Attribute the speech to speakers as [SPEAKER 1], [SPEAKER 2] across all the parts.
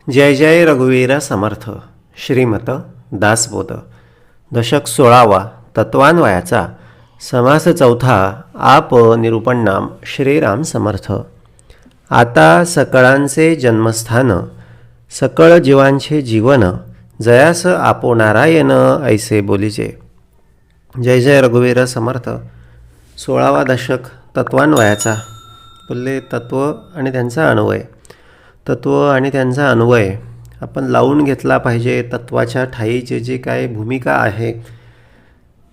[SPEAKER 1] जय जय रघुवीर समर्थ. श्रीमत दासबोध. दशक 16वा. तत्वान्वयाचा. समास चौथा. आप निरूपण नाम. श्रीराम समर्थ. आता सकळांचे जन्मस्थान, सकळ जीवांचे जीवन, जयास आपो नारायण ऐसे बोलिजे. जय जय रघुवीर समर्थ. 16वा दशक तत्वान्वयाचा. बोलले तत्व आणि त्यांचा अन्वय. तत्व आणि त्यांचा अन्वय आपण लावून घेतला पाहिजे. तत्वाच्या ठायी जे जे काही भूमिका आहे,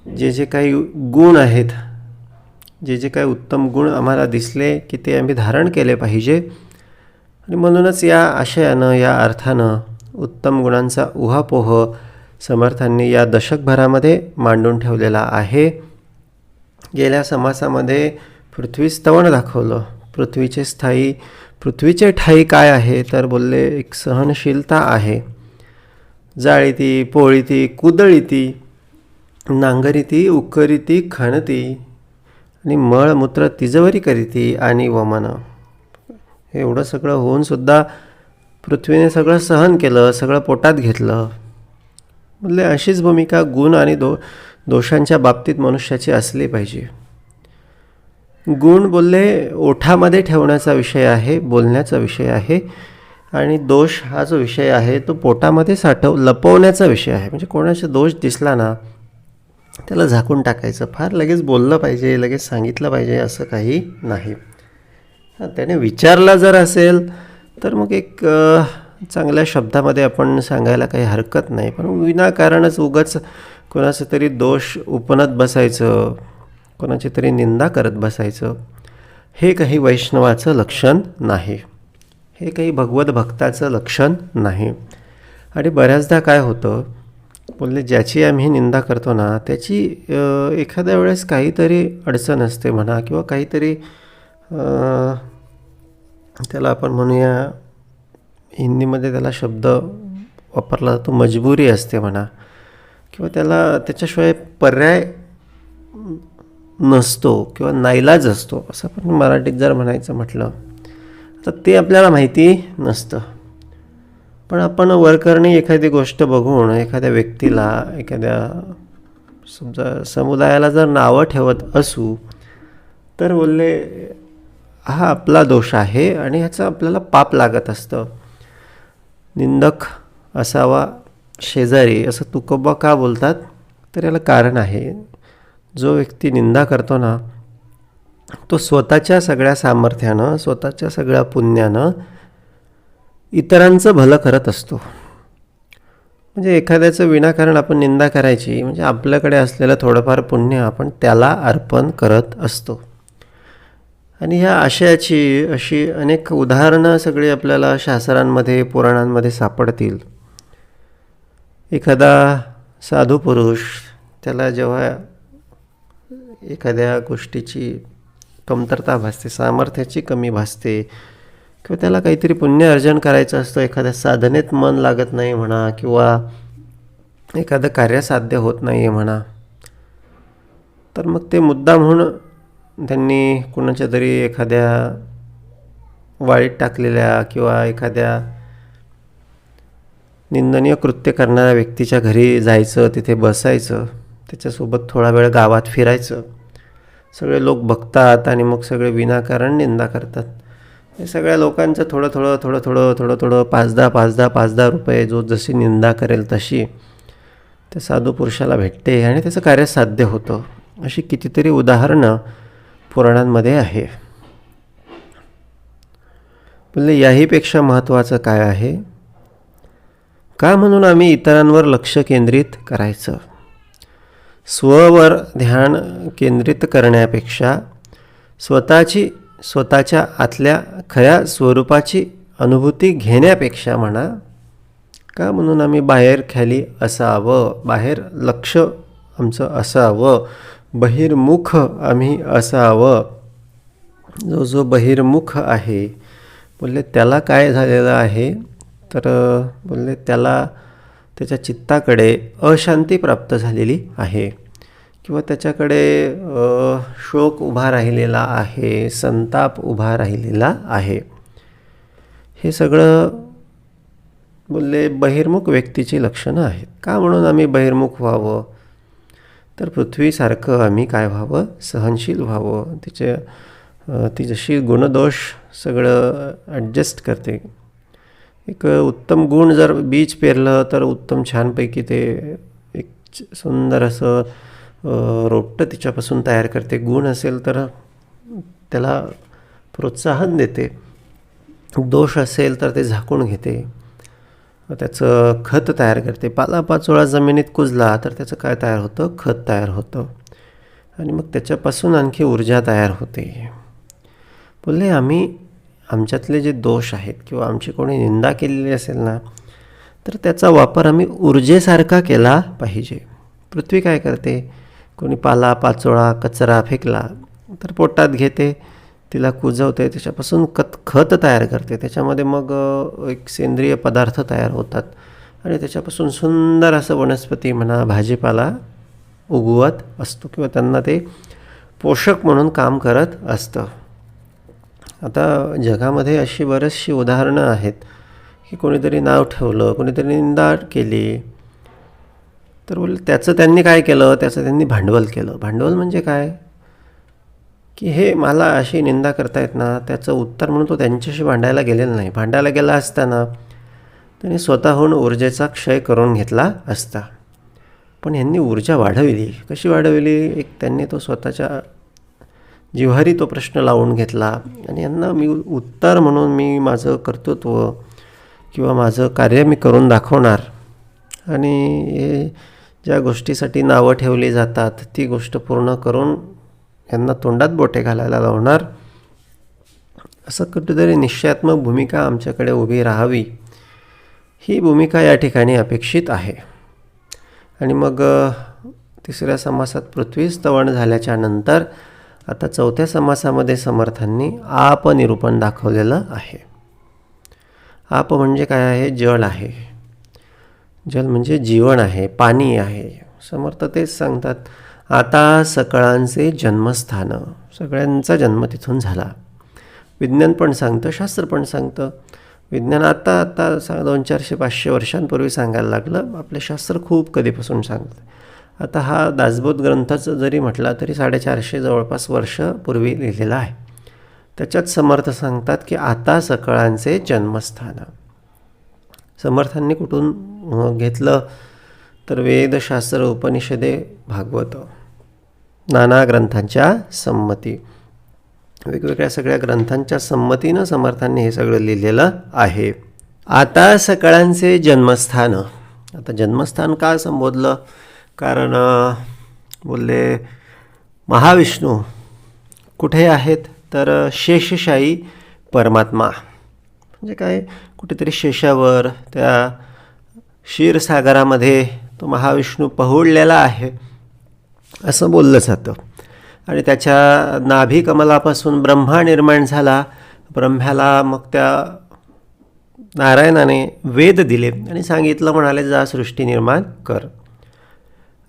[SPEAKER 1] जे जे काही गुण आहेत, जे जे काही उत्तम गुण आम्हाला दिसले की ते आम्ही धारण केले पाहिजे. आणि म्हणूनच या आशयानं, या अर्थानं उत्तम गुणांचा उहापोह समर्थांनी या दशकभरामध्ये मांडून ठेवलेला आहे. गेल्या समासामध्ये पृथ्वी स्तवन दाखवलं. पृथ्वीचे ठाई काय आहे तर बोलले एक सहनशीलता आहे. जाळीती, पोळीती, कुदळीती, नांगरीती, उकरीती, खणती आणि मळमूत्र तिजवरी करीती आणि वमन. एवढं सगळं होऊनसुद्धा पृथ्वीने सगळं सहन केलं, सगळं पोटात घेतलं. बोलले अशीच भूमिका गुण आणि दोषांच्या बाबतीत मनुष्याची असली पाहिजे. गुण बोलले ओठामध्ये ठेवण्याचा विषय आहे, बोलण्याचा विषय आहे. आणि दोष हा जो विषय आहे तो पोटामध्ये लपवण्याचा विषय आहे. म्हणजे कोणाचा दोष दिसला ना त्याला झाकून टाकायचं. फार लगेच बोललं पाहिजे, लगेच सांगितलं पाहिजे असं काही नाही. त्याने विचारला जर असेल तर मग एक चांगल्या शब्दामध्ये आपण सांगायला काही हरकत नाही. पण विनाकारणच उगाच कोणाचं तरी दोष उपनत बसायचं, कोणाची तरी निंदा करत बसायचं, हे काही वैष्णवाचं लक्षण नाही. हे काही भगवत भक्ताचं लक्षण नाही. आणि बऱ्याचदा काय होतं, बोलले ज्याची आम्ही निंदा करतो ना त्याची एखाद्या वेळेस काहीतरी अडचण असते म्हणा, किंवा काहीतरी त्याला आपण म्हणूया, हिंदीमध्ये त्याला शब्द वापरला जातो मजबुरी असते म्हणा, किंवा त्याच्याशिवाय पर्याय नसतो किंवा नाईलाज असतो असं आपण मराठीत जर म्हणायचं म्हटलं तर ते आपल्याला माहिती नसतं. पण आपण वरकरणी एखादी गोष्ट बघून एखाद्या व्यक्तीला, एखाद्या समजा समुदायाला जर नावं ठेवत असू तर बोलले हा आपला दोष आहे आणि ह्याचं आपल्याला पाप लागत असतं. निंदक असावा शेजारी असं तुकोबा का बोलतात तर याला कारण आहे. जो व्यक्ती निंदा करतो ना तो स्वतःच्या सगळ्या सामर्थ्यानं, स्वतःच्या सगळ्या पुण्यानं इतरांचं भलं करत असतो. म्हणजे एखाद्याचं विनाकारण आपण निंदा करायची म्हणजे आपल्याकडे असलेलं थोडंफार पुण्य आपण त्याला अर्पण करत असतो. आणि ह्या आशयाची अशी अनेक उदाहरणं सगळी आपल्याला शास्त्रांमध्ये, पुराणांमध्ये सापडतील. एखादा साधू पुरुष, त्याला जेव्हा एखाद्या गोष्टीची कमतरता भासते, सामर्थ्याची कमी भासते, किंवा त्याला काहीतरी पुण्य अर्जन करायचं असतं, एखाद्या साधनेत मन लागत नाही म्हणा, किंवा एखादं कार्य साध्य होत नाही आहे म्हणा, तर मग ते मुद्दाम म्हणून त्यांनी कुणाच्या तरी एखाद्या वाळीत टाकलेल्या किंवा एखाद्या निंदनीय कृत्य करणाऱ्या व्यक्तीच्या घरी जायचं, तिथे बसायचं, त्याच्यासोबत थोडा वेळ गावात फिरायचं. सगळे लोक बघतात आणि मग सगळे विनाकारण निंदा करतात. हे सगळ्या लोकांचं थोडं थोडं 5-10 रुपये जो जशी निंदा करेल तशी त्या साधू पुरुषाला भेटते आणि त्याचं कार्य साध्य होतं. अशी कितीतरी उदाहरणं पुराणांमध्ये आहे. म्हणजे याहीपेक्षा महत्त्वाचं काय आहे, का म्हणून आम्ही इतरांवर लक्ष केंद्रित करायचं. स्ववर ध्यान केंद्रित करण्यापेक्षा स्वतःच्या आतल्या खऱ्या स्वरूपाची अनुभूती घेण्यापेक्षा म्हणा, का म्हणून आम्ही बाहेर खाली असावं, बाहेर लक्ष आमचं असावं, बहिर्मुख आम्ही असावं. जो बहिर्मुख आहे बोलले त्याला काय झालेलं आहे तर बोलले त्याच्या चित्ताकडे अशांती प्राप्त झालेली आहे, किंवा त्याच्याकडे शोक उभा राहिलेला आहे, संताप उभा राहिलेला आहे. हे सगळं बोलले बहिर्मुख व्यक्तीची लक्षणं आहेत. का म्हणून आम्ही बहिर्मुख व्हावं? तर पृथ्वीसारखं आम्ही काय व्हावं? सहनशील व्हावं. ती जशी गुणदोष सगळं ॲडजस्ट करते. एक उत्तम गुण जर बीज पेरलं तर उत्तम छानपैकी ते एक सुंदर असं रोपटं तिच्यापासून तयार करते. गुण असेल तर त्याला प्रोत्साहन देते. दोष असेल तर ते झाकून घेते. त्याचं खत तयार करते. पालापाचोळा जमिनीत कुजला तर त्याचं काय तयार होतं? खत तयार होतं. आणि मग त्याच्यापासून आणखी ऊर्जा तयार होते. बोलले आमच्यातले जे दोष आहेत किंवा आमची कोणी निंदा केलेली असेल ना, तर त्याचा वापर आम्ही ऊर्जेसारखा केला पाहिजे. पृथ्वी काय करते? कोणी पालापाचोळा कचरा फेकला तर पोटात घेते, तिला कुजवते, त्याच्यापासून खत तयार करते. त्याच्यामध्ये मग एक सेंद्रिय पदार्थ तयार होतात आणि त्याच्यापासून सुंदर असं वनस्पती म्हणा भाजीपाला उगवत असतो किंवा त्यांना ते पोषक म्हणून काम करत असतं. आता जगामध्ये अशी बरीचशी उदाहरणं आहेत की कोणीतरी नाव ठेवलं, कोणीतरी निंदा केली, तर बोल त्याचं त्यांनी काय केलं? त्याचं त्यांनी भांडवल केलं. भांडवल म्हणजे काय? की हे मला अशी निंदा करतायत ना, त्याचं उत्तर म्हणून तो त्यांच्याशी भांडायला गेलेला नाही. भांडायला गेला असताना त्यांनी स्वतःहून ऊर्जेचा क्षय करून घेतला असता. पण यांनी ऊर्जा वाढवली. कशी वाढवली? एक त्यांनी तो स्वतःच्या जिव्हारी तो प्रश्न लावून घेतला आणि यांना मी उत्तर म्हणून मी माझं कर्तृत्व किंवा माझं कार्य मी करून दाखवणार आणि हे ज्या गोष्टीसाठी नावं ठेवली जातात ती गोष्ट पूर्ण करून यांना तोंडात बोटे घालायला लावणार. असं कुठेतरी निश्चयात्मक भूमिका आमच्याकडे उभी राहावी, ही भूमिका या ठिकाणी अपेक्षित आहे. आणि मग तिसऱ्या समासात पृथ्वी स्तवन झाल्याच्या नंतर आता चौथ्या समासामध्ये समर्थांनी आपनिरूपण दाखवलेलं आहे. आप म्हणजे काय आहे? जल आहे. जल म्हणजे जीवन आहे, पाणी आहे. समर्थ तेच सांगतात, आता सकळांचे जन्मस्थान. सगळ्यांचा जन्म तिथून झाला. विज्ञान पण सांगतं, शास्त्र पण सांगतं. विज्ञान आता 200-400-500 वर्षांपूर्वी सांगायला लागलं. आपले शास्त्र खूप कधीपासून सांगतं. आता हा दासबोध ग्रंथाचं जरी म्हटला तरी 450 जवळपास वर्ष पूर्वी लिहिलेला आहे. त्याच्यात समर्थ सांगतात की आता सकळांचे जन्मस्थान. समर्थांनी कुठून घेतलं? तर वेदशास्त्र, उपनिषदे, भागवत, नाना ग्रंथांच्या संमती, वेगवेगळ्या सगळ्या ग्रंथांच्या संमतीनं समर्थांनी हे सगळं लिहिलेलं आहे. आता सकळांचे जन्मस्थान. आता जन्मस्थान का संबोधलं? कारण बोलले महाविष्णू कुठे आहेत? तर शेषशायी परमात्मा म्हणजे काय? कुठेतरी शेषावर त्या क्षीरसागरामध्ये तो महाविष्णू पहुडलेला आहे असं बोललं जातं. आणि त्याच्या नाभी कमलापासून ब्रह्मा निर्माण झाला. ब्रह्म्याला मग त्या नारायणाने वेद दिले आणि सांगितलं, म्हणाले जा सृष्टी निर्माण कर.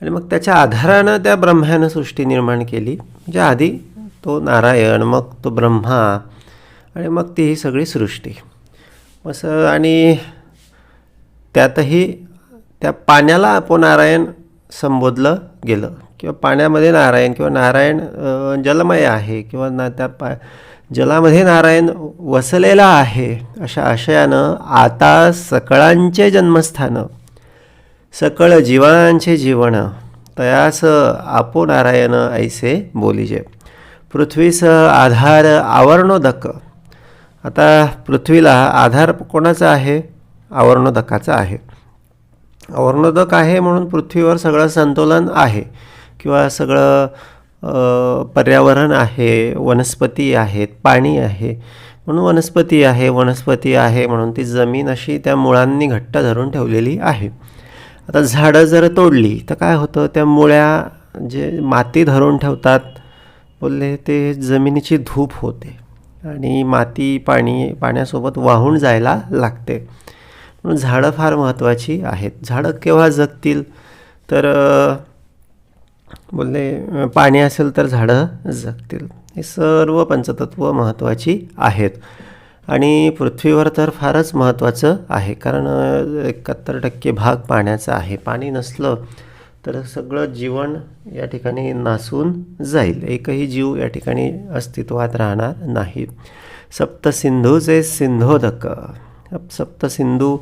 [SPEAKER 1] आणि मग त्याच्या आधारानं त्या ब्रह्म्यानं सृष्टी निर्माण केली. म्हणजे आधी तो नारायण, मग तो ब्रह्मा आणि मग ती ही सगळी सृष्टी असं. आणि त्यातही त्या पाण्याला अपनारायण संबोधलं गेलं किंवा पाण्यामध्ये नारायण किंवा नारायण जलमय आहे किंवा त्या जलामध्ये नारायण वसलेला आहे अशा आशयानं आता सकळांचे जन्मस्थान, सकळ जीवांचे जीवन तयास आपो नारायण ऐसे बोलिजे. पृथ्वीस आधार आवरणोदक. आता पृथ्वीला आधार कोणाचा आहे? आवरणोदकाचा आहे. आवरणोदक आहे म्हणून पृथ्वीवर सगळं संतुलन आहे किंवा सगळं पर्यावरण आहे, वनस्पती आहेत, पाणी आहे म्हणून वनस्पती आहे. वनस्पती आहे म्हणून ती जमीन अशी त्या मुळांनी घट्ट धरून ठेवलेली आहे. आता झाडं जर तोडली तर काय होतं? त्या मुळ्या जे माती धरून ठेवतात बोलले ते जमिनीची धूप होते आणि माती पाण्यासोबत वाहून जायला लागते. म्हणून झाडं फार महत्त्वाची आहेत. झाडं केव्हा जगतील? तर बोलले पाणी असेल तर झाडं जगतील. हे सर्व पंचतत्व महत्त्वाची आहेत. आणि पृथ्वीवर तर फारच महत्त्वाचं आहे, कारण 71% भाग पाण्याचा आहे. पाणी नसलं तर सगळं जीवन या ठिकाणी नासून जाईल, एकही जीव या ठिकाणी अस्तित्वात राहणार नाही. सप्तसिंधूचे सिंधोदक, सप्तसिंधू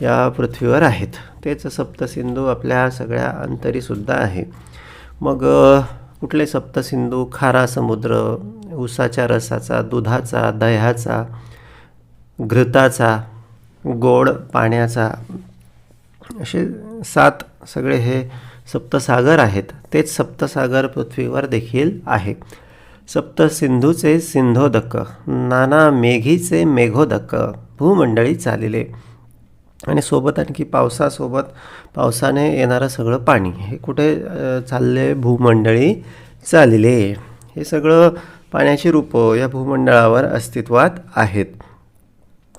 [SPEAKER 1] या पृथ्वीवर आहेत, तेच सप्तसिंधू आपल्या सगळ्या अंतरीसुद्धा आहे. मग कुठले सप्तसिंधू? खारा समुद्र, उसाच्या रसाचा, दुधाचा, दह्याचा, घृताचा, गोड पाण्याचा, असे 7 सगळे हे सप्तसागर आहेत. तेच सप्तसागर पृथ्वीवर देखील आहे. सप्तसिंधूचे सिंधोदक, नाना मेघीचे मेघोदक, भूमंडळी चालिले. आणि सोबत आणखी पावसाने येणारं सगळं पाणी हे कुठे चालले? भूमंडळी चालिले. हे सगळं पाण्याची रूपं या भूमंडळावर अस्तित्वात आहेत.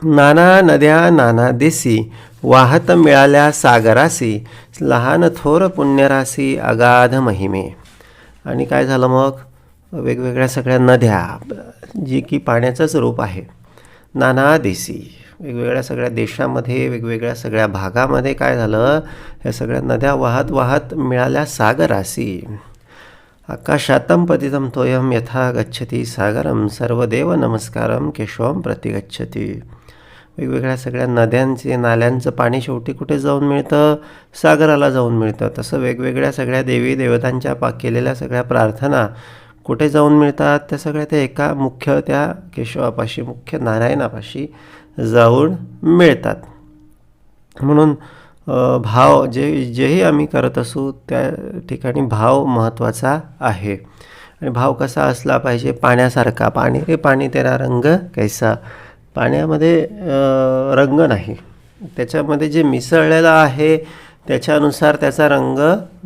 [SPEAKER 1] नाना नद्या नाना देसी, वाहत मिळाल्या सागरासी, लहान थोर पुण्यरासी, अगाध महिमे. आणि काय झालं मग? वेगवेगळ्या सगळ्या नद्या, जी की पाण्याचंच रूप आहे. नाना देसी, वेगवेगळ्या सगळ्या देशामध्ये, वेगवेगळ्या सगळ्या भागामध्ये काय झालं? ह्या सगळ्या नद्या वाहत वाहत मिळाल्या सागरासी. आकाशातम पतितम तोयम यथा गच्छती सागरम, सर्वदेव नमस्कारम केशवम प्रतिगच्छती. वेगवेगळ्या सगळ्या नद्यांचे, नाल्यांचं पाणी शेवटी कुठे जाऊन मिळतं? सागराला जाऊन मिळतं. तसं वेगवेगळ्या सगळ्या देवी देवतांच्या केलेल्या सगळ्या प्रार्थना कुठे जाऊन मिळतात? त्या सगळ्या त्या एका मुख्य त्या केशवापाशी, मुख्य नारायणापाशी जाऊन मिळतात. म्हणून भाव जेही आम्ही करत असू त्या ठिकाणी भाव महत्त्वाचा आहे. आणि भाव कसा असला पाहिजे? पाण्यासारखा. पाणी रे पाणी तेरा रंग कैसा. पाण्यामध्ये रंग नाही, त्याच्यामध्ये जे मिसळलेलं आहे त्याच्यानुसार त्याचा रंग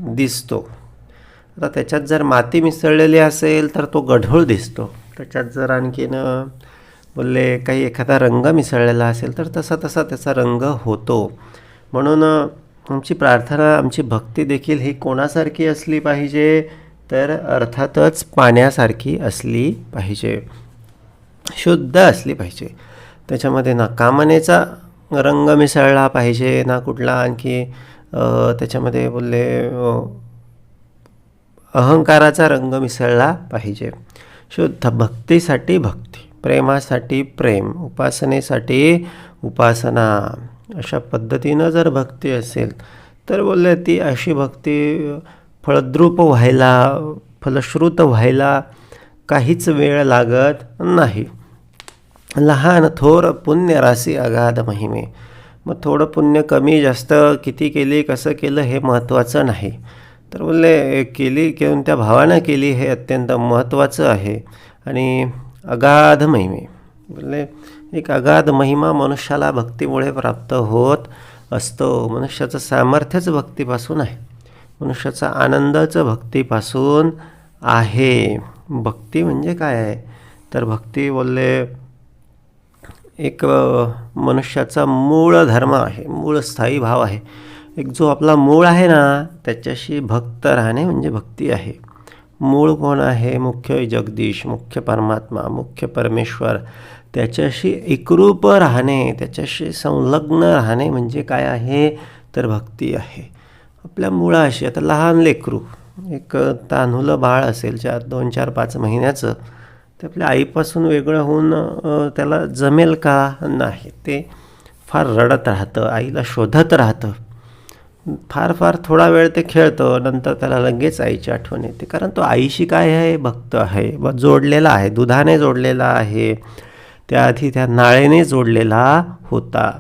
[SPEAKER 1] दिसतो. आता त्याच्यात जर माती मिसळलेली असेल तर तो गढूळ दिसतो. त्याच्यात जर आणखीन बोलले काही एखादा रंग मिसळलेला असेल तर तसा त्याचा रंग होतो. म्हणून आमची प्रार्थना, आमची भक्ती देखील ही कोणासारखी असली पाहिजे? तर अर्थातच पाण्यासारखी असली पाहिजे, शुद्ध असली पाहिजे. त्याच्यामध्ये ना कामनेचा रंग मिसळला पाहिजे, ना कुठला आणखी त्याच्यामध्ये बोलले अहंकाराचा रंग मिसळला पाहिजे. शुद्ध भक्तीसाठी भक्ती, प्रेमासाठी प्रेम, उपासनेसाठी उपासना, अशा पद्धतीनं जर भक्ती असेल तर बोलले ती अशी भक्ती फलद्रूप व्हायला, फलश्रुत व्हायला काहीच वेळ लागत नाही. लहान थोर पुण्य राशी, अगाध महिमे. मग थोडं पुण्य कमी जास्त किती केली, कसं केलं हे महत्त्वाचं नाही. तर बोलले केली कोणत्या भावानं केली हे अत्यंत महत्त्वाचं आहे. आणि अगाध महिमे, बोलले एक अगाध महिमा मनुष्याला भक्तीमुळे प्राप्त होत असतो. मनुष्याचं सामर्थ्यच भक्तीपासून आहे, मनुष्याचा आनंदच भक्तीपासून आहे. भक्ती म्हणजे काय आहे? तर भक्ती बोलले एक मनुष्याचा मूळ धर्म आहे, मूळ स्थायी भाव आहे. एक जो आपला मूळ आहे ना त्याच्याशी भक्त राहणे म्हणजे भक्ती आहे. मूळ कोण आहे? मुख्य जगदीश, मुख्य परमात्मा, मुख्य परमेश्वर, त्याच्याशी एकरूप राहणे, त्याच्याशी संलग्न राहणे म्हणजे काय आहे? तर भक्ती आहे. आपल्या मुळाशी, आता लहान लेकरू, एक तान्हुलं बाळ असेल 2, 4, 5 महिन्याचं, ते आपल्या आईपासून वेगळं होऊन त्याला जमेल का? नाही. ते फार रडत राहतं, आईला शोधत राहतं. फार थोडा वेळ ते खेळतं, नंतर त्याला लगेच आईची आठवण येते. कारण तो आईशी काय आहे? भक्त आहे, जोडलेला आहे, दुधाने जोडलेला आहे, त्याआधी त्या नाळेने जोडलेला होता.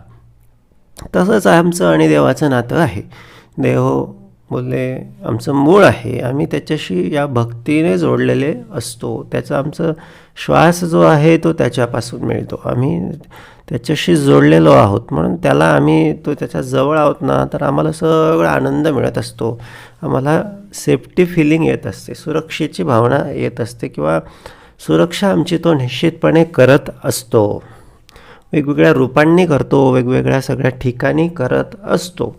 [SPEAKER 1] तसंच आमचं आणि देवाचं नातं आहे. देव बोलले आमचं मूळ आहे, आम्ही त्याच्याशी या भक्तीने जोडलेले असतो. त्याचा आमचं श्वास जो आहे तो त्याच्यापासून मिळतो, आम्ही त्याच्याशी जोडलेलो आहोत. म्हणून त्याला आम्ही त्याच्या जवळ आहोत ना, तर आम्हाला सगळं आनंद मिळत असतो, आम्हाला सेफ्टी फिलिंग येत असते, सुरक्षेची भावना येत असते, किंवा सुरक्षा आमची तो निश्चितपणे करत असतो. वेगवेगळ्या रूपांनी करतो, वेगवेगळ्या सगळ्या ठिकाणी करत असतो.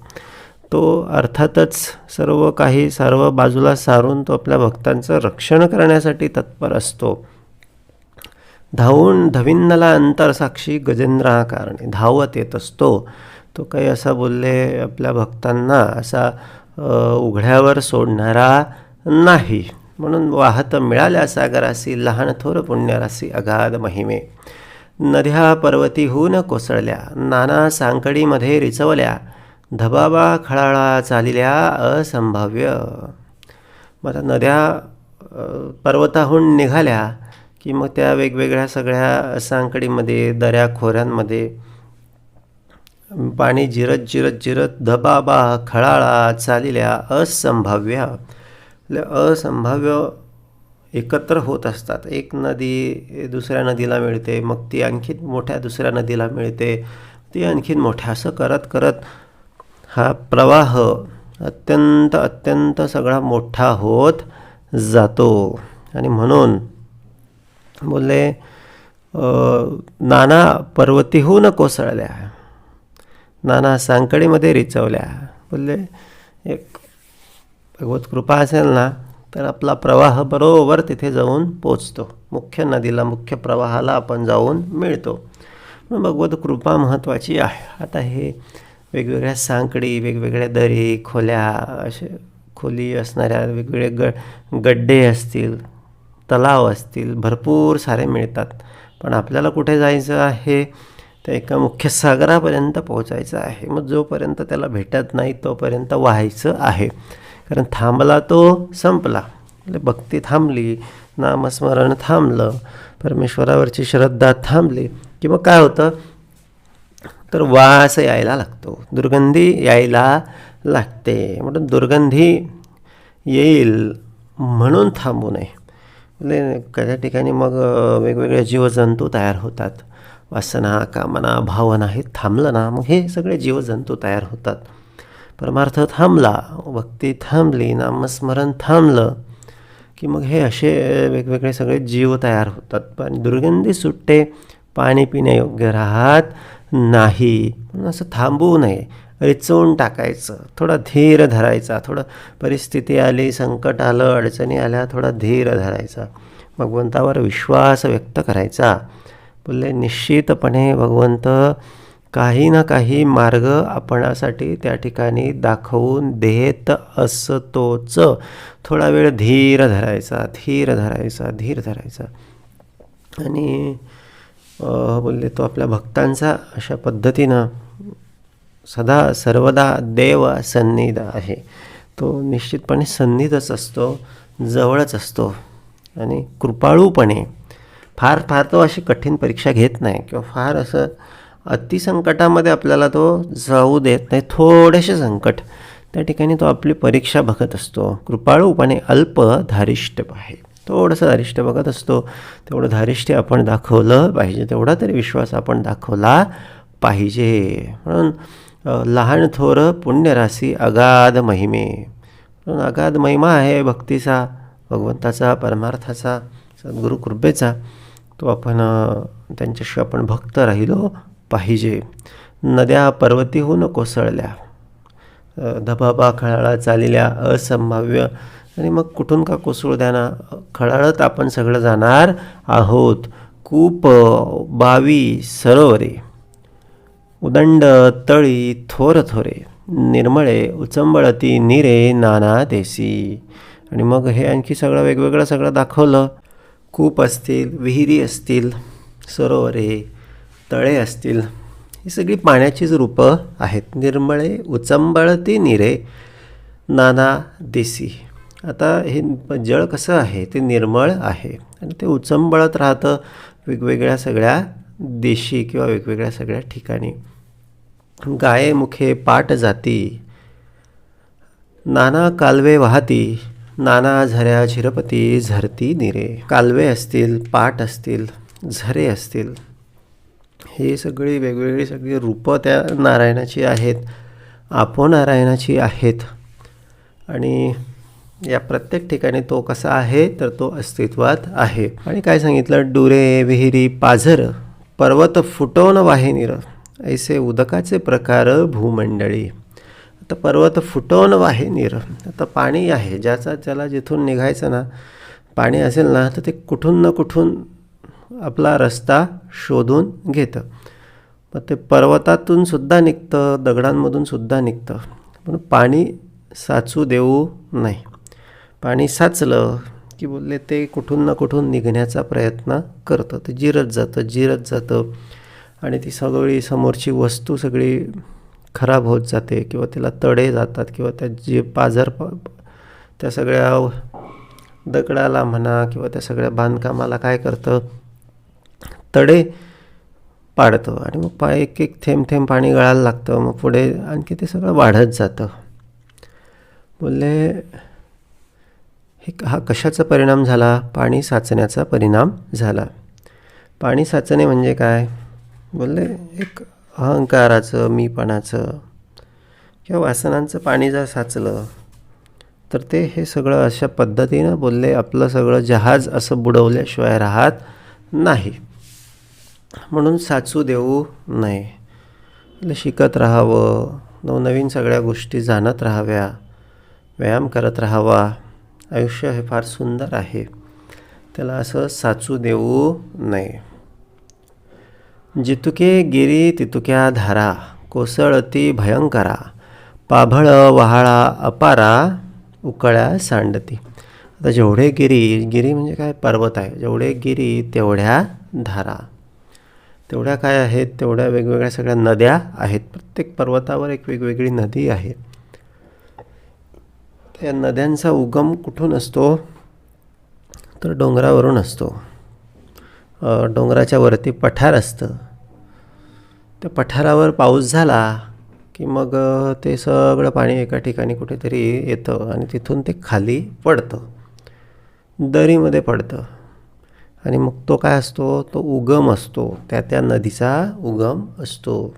[SPEAKER 1] तो अर्थातच सर्व बाजूला सारून तो आपल्या भक्तांचं रक्षण करण्यासाठी तत्पर असतो. धावून धविन्नला अंतरसाक्षी गजेंद्राकारणे धावत येत असतो. तो काही असा बोलले आपल्या भक्तांना असा उघड्यावर सोडणारा नाही. म्हणून वाहत मिळाल्या सागरासी लहान थोर पुण्यरासी अगाध महिमे. नद्या पर्वतीहून कोसळल्या नाना सांकडीमध्ये रिचवल्या धबाबा खळाळा चालिल्या असंभाव्य. मग आता नद्या पर्वताहून निघाल्या की मग त्या वेगवेगळ्या सगळ्या सांकडीमध्ये दऱ्या खोऱ्यांमध्ये पाणी जिरत जिरत जिरत धबाबा खळाळा चालिल्या असंभाव्य. असंभाव्य एकत्र होत असतात. एक नदी दुसऱ्या नदीला मिळते, मग ती आणखीन मोठ्या दुसऱ्या नदीला मिळते, ती आणखीन मोठ्या, असं करत करत हा प्रवाह अत्यंत अत्यंत सगळा मोठा होत जातो. आणि म्हणून बोलले नाना पर्वतीहून कोसळल्या नाना सांकडीमध्ये रिचवल्या. बोलले एक भगवत कृपा असेल ना तर आपला प्रवाह बरोबर तिथे जाऊन पोचतो. मुख्य नदीला मुख्य प्रवाहाला आपण जाऊन मिळतो. भगवत कृपा महत्त्वाची आहे. आता हे वेगवेगळ्या सांकडी, वेगवेगळ्या दरी, खोल्या, असे खोली असणाऱ्या वेगवेगळे गड्डे असतील, तलाव असतील, भरपूर सारे मिळतात. पण आपल्याला कुठे जायचं आहे तर एका मुख्य सागरापर्यंत पोहोचायचं आहे. मग जोपर्यंत त्याला भेटत नाही तोपर्यंत व्हायचं आहे. कारण थांबला तो संपला. भक्ती थांबली, नामस्मरण थांबलं, परमेश्वरावरची श्रद्धा थांबली की मग काय होतं तर वास यायला लागतो, दुर्गंधी यायला लागते. म्हणून दुर्गंधी येईल म्हणून थांबू नये. म्हणजे काही ठिकाणी मग वेगवेगळे जीवजंतू तयार होतात. वासना, कामना, भावना हे थांबलं ना मग हे सगळे जीवजंतू तयार होतात. परमार्थ थांबला, भक्ती थांबली, नामस्मरण थांबलं की मग हे असे वेगवेगळे सगळे जीव तयार होतात. पण दुर्गंधी सुटते, पाणी पिण्यायोग्य राहत नाही. म्हणून असं थांबवू नये, रिचवून टाकायचं, थोडा धीर धरायचा. थोडं परिस्थिती आली, संकट आलं, अडचणी आल्या, थोडा धीर धरायचा, भगवंतावर विश्वास व्यक्त करायचा. बोलले निश्चितपणे भगवंत काही ना काही मार्ग आपणासाठी त्या ठिकाणी दाखवून देत असतोच. थोडा वेळ धीर धरायचा, धीर धरायचा, धीर धरायचा. आणि बोलले तो आपल्या भक्तांचा अशा पद्धतीनं सदा सर्वदा देव सन्निध आहे. तो निश्चितपणे सन्निधच असतो, जवळच असतो. आणि कृपाळूपणे फार फार तो अशी कठीण परीक्षा घेत नाही किंवा फार असं अतिसंकटामध्ये आपल्याला तो जाऊ देत नाही. थोडेसे संकट त्या ठिकाणी तो आपली परीक्षा बघत असतो. कृपाळूपणे अल्प धारिष्ट आहे, थोडंसं धारिष्ट बघत असतो. तेवढं धारिष्ट आपण दाखवलं पाहिजे, तेवढा तरी विश्वास आपण दाखवला पाहिजे. म्हणून लहान थोर पुण्यराशी अगाध महिमे. म्हणून अगाध महिमा आहे भक्तीचा, भगवंताचा, परमार्थाचा, सद्गुरु कृपेचा. तो आपण त्यांच्याशी आपण भक्त राहिलो पाहिजे. नद्या पर्वतीहून कोसळल्या, धबाबा खळाळा चालिल्या असंभाव्य. आणि मग कुठून का कोसळू द्या ना, खळाळत आपण सगळं जाणार आहोत. कूप बावी सरोवरे, उदंड तळी थोर थोरे, निर्मळे उचंबळती निरे नाना देसी. आणि मग हे आणखी सगळं वेगवेगळं सगळं दाखवलं. कूप असतील, विहिरी असतील, सरोवरे, तळे असतील, ही सगळी पाण्याचीच रूपं आहेत. निर्मळे उचंबळती निरे नाना देसी. आता हे जळ कसं आहे ते निर्मळ आहे आणि ते उचंबळत राहतं वेगवेगळ्या सगळ्या देशी किंवा वेगवेगळ्या सगळ्या ठिकाणी. गाये मुखे पाट जाती, नाना कालवे वाहती, नाना झऱ्या झिरपती झरती निरे. कालवे असतील, पाट असतील, झरे असतील, हे सगळी वेगवेगळी सगळी रूपं त्या नारायणाची आहेत, आपो नारायणाची आहेत. आणि या प्रत्येक ठिकाणी तो कसा आहे तर तो अस्तित्वात आहे. आणि काय सांगितलं, डुरे विहिरी पाझर पर्वत फुटवून वाहे नीर, ऐसे उदकाचे प्रकार भूमंडळी. आता पर्वत फुटवून वाहे नीर, आता पाणी आहे ज्याला जिथून निघायचं ना, पाणी असेल ना तर ते कुठून ना कुठून आपला रस्ता शोधून घेतं. मग ते पर्वतातून सुद्धा निघतं, दगडांमधून सुद्धा निघतं, पण पाणी साचू देऊ नाही. पाणी साचलं की बोलले ते कुठून ना कुठून निघण्याचा प्रयत्न करतं. ते जिरत जातं आणि ती सगळी समोरची वस्तू सगळी खराब होत जाते किंवा तिला तडे जातात किंवा त्या जे त्या सगळ्या दगडाला म्हणा किंवा त्या सगळ्या बांधकामाला काय करतं, तडे पाडतं आणि मग एक एक थेंब थेंब पाणी गळायला लागतं. मग पुढे आणखी ते सगळं वाढत जातं. बोलले हा कशाचा परिणाम झाला? पाणी साचण्याचा परिणाम झाला. पाणी साचणे म्हणजे काय? बोलले एक अहंकाराचं, मीपणाचं किंवा वासनांचं पाणी जर साचलं तर ते हे सगळं अशा पद्धतीनं बोलले आपलं सगळं जहाज असं बुडवल्याशिवाय राहत नाही. म्हणून साचू देऊ नये. म्हणजे शिकत राहावं, नवनवीन सगळ्या गोष्टी जाणत राहाव्या, व्यायाम करत राहावा. आयुष्य हे फार सुंदर आहे, त्याला असं साचू देऊ नये. जितुके गिरी तितुक्या धारा, कोसळती भयंकरा, पाभळ वहाळा अपारा, उकळ्या सांडती. आता जेवढे गिरी म्हणजे काय? पर्वत आहे. जेवढे गिरी तेवढ्या धारा. तेवढ्या काय आहेत? तेवढ्या वेगवेगळ्या सगळ्या नद्या आहेत. प्रत्येक पर्वतावर एक वेगवेगळी नदी आहे. त्या नद्यांचा उगम कुठून असतो? तर डोंगरावरून असतो. डोंगराच्या वरती पठार असतं. त्या पठारावर पाऊस झाला की मग ते सगळं पाणी एका ठिकाणी कुठेतरी येतं आणि तिथून ते खाली पडतं, दरीमध्ये पडतं. आणि मग तो काय असतो? तो उगम असतो, त्या नदीचा उगम असतो.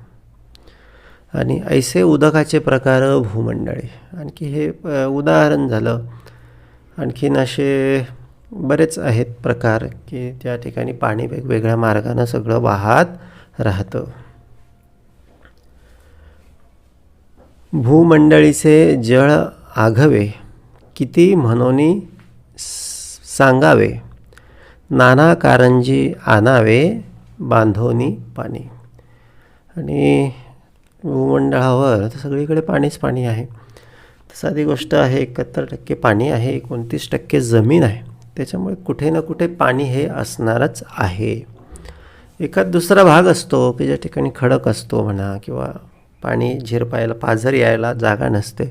[SPEAKER 1] आणि ऐसे उदकाचे प्रकार भूमंडळी. आणखी हे उदाहरण झालं. आणखीन असे बरेच आहेत प्रकार की त्या ठिकाणी पाणी वेगवेगळ्या मार्गानं सगळं वाहत राहतं. भूमंडळीचे जळ आघवे, किती म्हणोनी सांगावे, नाना कारंजी आणावे, बांधोनी पाणी. आणि भूमंडळावर तर सगळीकडे पाणीच पाणी आहे. साधी गोष्ट आहे, 71% पाणी आहे, 29% जमीन आहे. त्याच्यामुळे कुठे ना कुठे पाणी हे असणारच आहे. एखाद दुसरा भाग असतो की ज्या ठिकाणी खडक असतो म्हणा किंवा पाणी झिरपायला, पाझर यायला जागा नसते.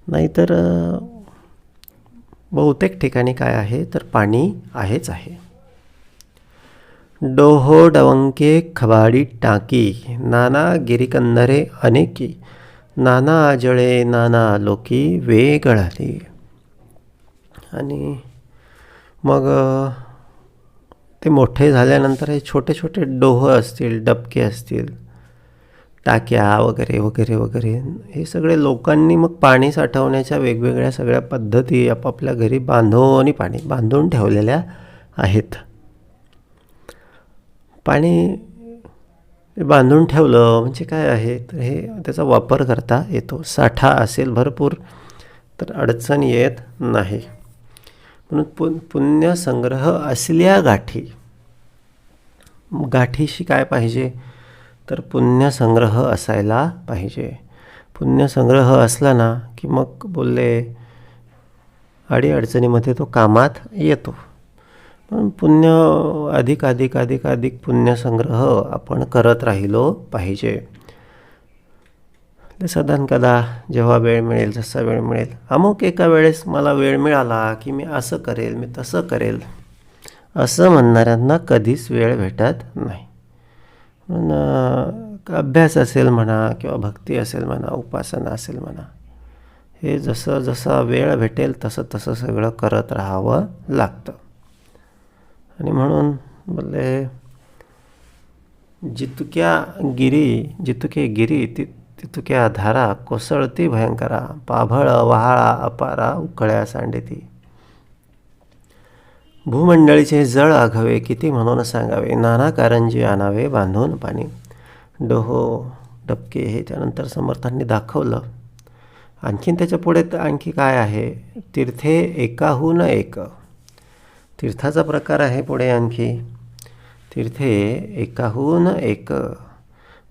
[SPEAKER 1] नाहीतर बहुतेक ठिकाणी काय आहे तर पाणी आहेच आहे. डोहो डवंके खबाडी टाकी, नाना गिरिकंदरे अनेकी, नाना जळे नाना लोकी वेगळाली. आणि मग ते मोठे झाल्यानंतर हे छोटे छोटे डोह असतील, डबके असतील, टाक्या वगैरे वगैरे वगैरे, हे सगळे लोकांनी मग पाणी साठवण्याच्या वेगवेगळ्या सगळ्या पद्धती आपापल्या घरी बांधून ठेवलेल्या आहेत. पाणी बांधून ठेवलं म्हणजे काय आहे तर हे त्याचा वापर करता येतो. साठा असेल भरपूर तर अडचण येत नाही. म्हणून पुण्यसंग्रह असल्या गाठीशी काय पाहिजे तर पुण्यसंग्रह असायला पाहिजे. पुण्यसंग्रह असला ना की मग बोलले अडीअडचणीमध्ये तो कामात येतो. पण पुण्य अधिक अधिक अधिक अधिक पुण्यसंग्रह आपण करत राहिलो पाहिजे. सदान कदा जेव्हा वेळ मिळेल, जसा वेळ मिळेल, अमुक एका वेळेस मला वेळ मिळाला की मी असं करेल, मी तसं करेल, असं म्हणणाऱ्यांना कधीच वेळ भेटत नाही. म्हणून अभ्यास असेल म्हणा किंवा भक्ती असेल म्हणा, उपासना असेल म्हणा, हे जसं जसा वेळ भेटेल तसं तसं सगळं करत राहावं लागतं. आणि म्हणून बोलले जितुके गिरी तितुक्या धारा, कोसळती भयंकरा, पाभळ वहाळा अपारा, उकळ्या सांडेती. भूमंडळीचे जळ आघावे, किती म्हणून सांगावे, नाना कारंजी आणावे, बांधून पाणी. डोहो डबके हे त्यानंतर समर्थांनी दाखवलं. आणखीन त्याच्या पुढे आणखी काय आहे, तीर्थे एकाहून एक, तीर्थाचा प्रकार आहे पुढे आणखी. तीर्थे एकाहून एक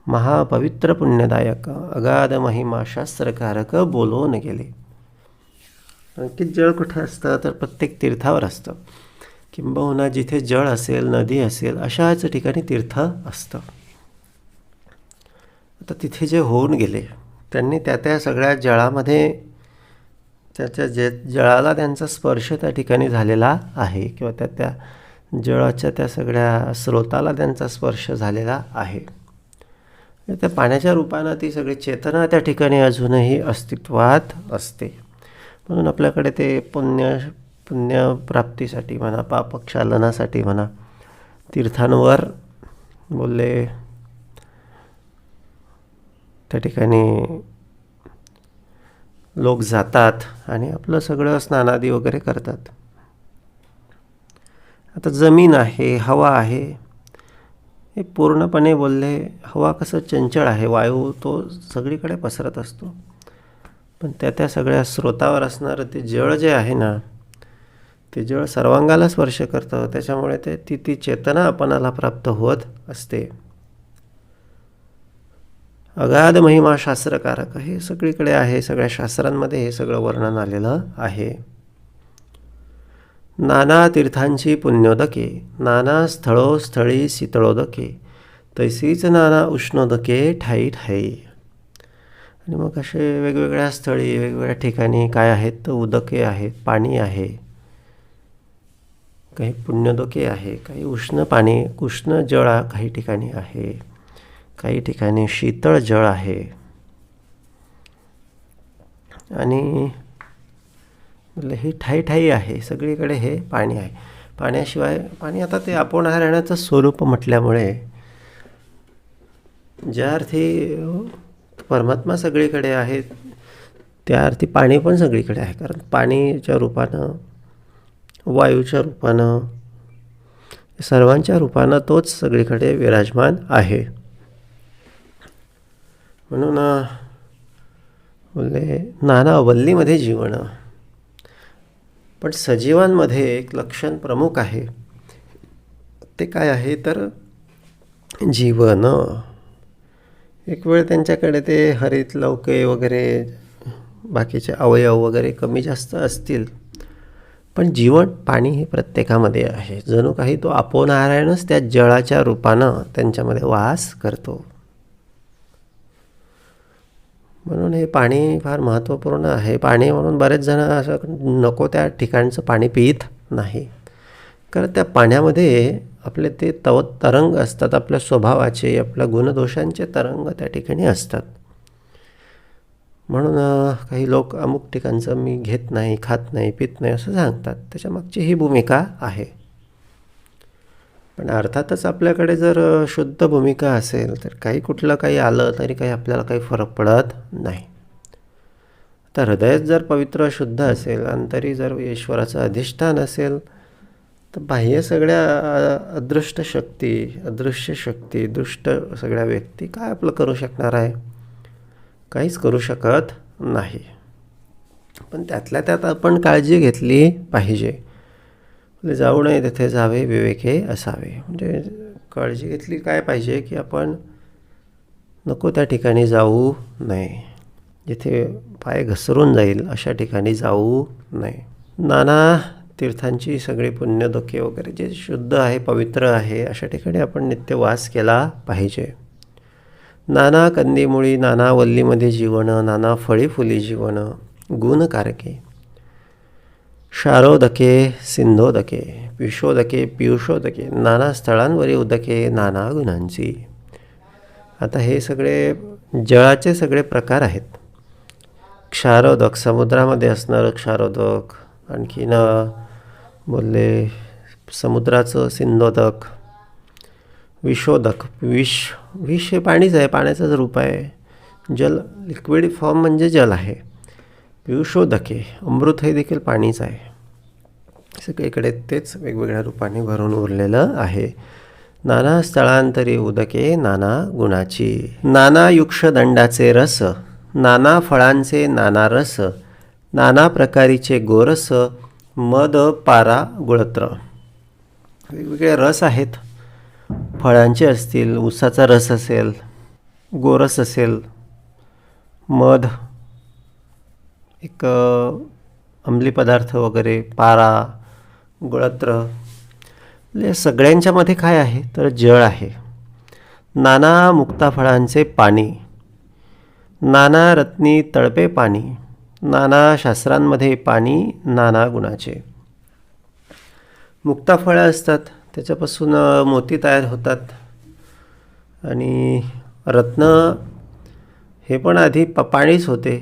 [SPEAKER 1] महापवित्र पुण्यदायक अगाध महिमा शास्त्रकारक बोलवून गेले. अंकित जळ कुठे असतं तर प्रत्येक तीर्थावर असतं, किंबहुना जिथे जळ असेल, नदी असेल, अशाच ठिकाणी तीर्थ असतं. आता तिथे जे होऊन गेले त्यांनी त्या सगळ्या जळामध्ये त्याच्या जळाला त्यांचा स्पर्श त्या ठिकाणी झालेला आहे, किंवा त्या जळाच्या त्या सगळ्या स्रोताला त्यांचा स्पर्श झालेला आहे. त्या पाण्याच्या रूपानं ती सगळी चेतना त्या ठिकाणी अजूनही अस्तित्वात असते. म्हणून आपल्याकडे ते पुण्यप्राप्तीसाठी म्हणा, पापक्षालनासाठी म्हणा, तीर्थांवर बोलले त्या ठिकाणी लोक जातात आणि आपलं सगळं स्नानादी वगैरे करतात. आता जमीन आहे, हवा आहे, हे पूर्णपणे बोलले हवा कसं चंचळ आहे, वायू तो सगळीकडे पसरत असतो, पण त्या सगळ्या स्रोतावर असणारं ते जळ जे आहे ना, ते जळ सर्वांगाला स्पर्श करतं. त्याच्यामुळे ती चेतना आपणाला प्राप्त होत असते. अगाध महिमा शास्त्रकारक हे सगळीकडे आहे, सगळ्या शास्त्रांमध्ये हे सगळं वर्णन आलेलं आहे. नाना तीर्थांची पुण्योदके, नाना स्थळोस्थळी शीतळोदके, तैसीच नाना उष्णोदके ठाई ठाई. आणि मग असे वेगवेगळ्या स्थळी, वेगवेगळ्या ठिकाणी काय आहेत तर उदके आहेत, पाणी आहे, काही पुण्योदके आहे, काही उष्ण पाणी, उष्ण जळ काही ठिकाणी आहे, काही ठिकाणी शीतळ जळ आहे. आणि हे ठाई ठाई आहे, सगळीकडे हे पाणी आहे. पाण्याशिवाय पाणी आता ते आपोआप राहण्याचं स्वरूप म्हटल्यामुळे ज्या अर्थी परमात्मा सगळीकडे आहे त्या अर्थी पाणी पण सगळीकडे आहे. कारण पाणीच्या रूपानं, वायूच्या रूपानं, सर्वांच्या रूपानं तोच सगळीकडे विराजमान आहे. म्हणून बोलले नाना अवल्लीमध्ये जीवन. पण सजीवांमध्ये एक लक्षण प्रमुख आहे, ते काय आहे तर जीवन. एक वेळ त्यांच्याकडे ते हरित लौके वगैरे बाकीचे अवयव वगैरे कमी जास्त असतील, पण जीवन पाणी हे प्रत्येकामध्ये आहे. जणू काही तो आपोनारायणच त्या जळाच्या रूपानं त्यांच्यामध्ये वास करतो. म्हणून हे पाणी फार महत्त्वपूर्ण आहे. पाणी म्हणून बरेच जण असं नको त्या ठिकाणचं पाणी पित नाही, कारण त्या पाण्यामध्ये आपले ते तरंग असतात, आपल्या स्वभावाचे, आपल्या गुणदोषांचे तरंग त्या ठिकाणी असतात. म्हणून काही लोक अमुक ठिकाणचं मी घेत नाही, खात नाही, पित नाही असं सांगतात. त्याच्यामागची ही भूमिका आहे. पण अर्थातच आपल्याकडे जर शुद्ध भूमिका असेल तर काही कुठलं काही आलं तरी काही आपल्याला काही फरक पडत नाही. आता हृदयात जर पवित्र शुद्ध असेल, अंतरी जर ईश्वराचं अधिष्ठान असेल, तर बाह्य सगळ्या अदृष्ट शक्ती, अदृश्य शक्ती, दुष्ट सगळ्या व्यक्ती काय आपलं करू शकणार आहे? काहीच करू शकत नाही. पण त्यातल्या त्यात आपण काळजी घेतली पाहिजे. जाऊ नये तेथे जावे, विवेके असावे. म्हणजे काळजी घेतली काय पाहिजे की आपण नको त्या ठिकाणी जाऊ नये, जिथे पाय घसरून जाईल अशा ठिकाणी जाऊ नये. नाना तीर्थांची सगळी पुण्यदोके वगैरे जे शुद्ध आहे, पवित्र आहे, अशा ठिकाणी आपण नित्य वास केला पाहिजे. नाना कंदीमुळी, नाना वल्लीमध्ये जीवन, नाना फळी फुली जीवन, गुणकारके, शारोदके, सिंधोदके, विशोदके, पियुषोदके, नाना स्थळांवरील उदके, नाना गुणांची. आता हे सगळे जळाचे सगळे प्रकार आहेत. क्षारोदक, समुद्रामध्ये असणारं क्षारोदक, आणखीन बोलले समुद्राचं सिंधोदक, विशोदक, विष हे पाणीच आहे, पाण्याचंच रूप आहे. जल लिक्विड फॉर्म म्हणजे जल आहे. पियुषोदके, अमृत हे देखील पाणीच आहे. सगळीकडे तेच वेगवेगळ्या रूपाने भरून उरलेलं आहे. नाना स्थळांतरी उदके, नाना गुणाची. नाना युक्षदंडाचे रस, नाना फळांचे नाना रस, नाना प्रकारीचे गोरस, मद पारा गुळत्र. वेगवेगळे रस आहेत. फळांचे असतील, ऊसाचा रस असेल, गोरस असेल, मध, एक अंमली पदार्थ वगैरे, पारा, गुळत्र, म्हणजे सगळ्यांच्यामध्ये काय आहे तर जळ आहे. नाना मुक्ताफळांचे पाणी, नाना रत्नी तळपे पाणी, नाना शास्त्रांमध्ये पाणी नाना गुणाचे. मुक्ताफळं असतात, त्याच्यापासून मोती तयार होतात. आणि रत्न हे पण आधी पाणीच होते,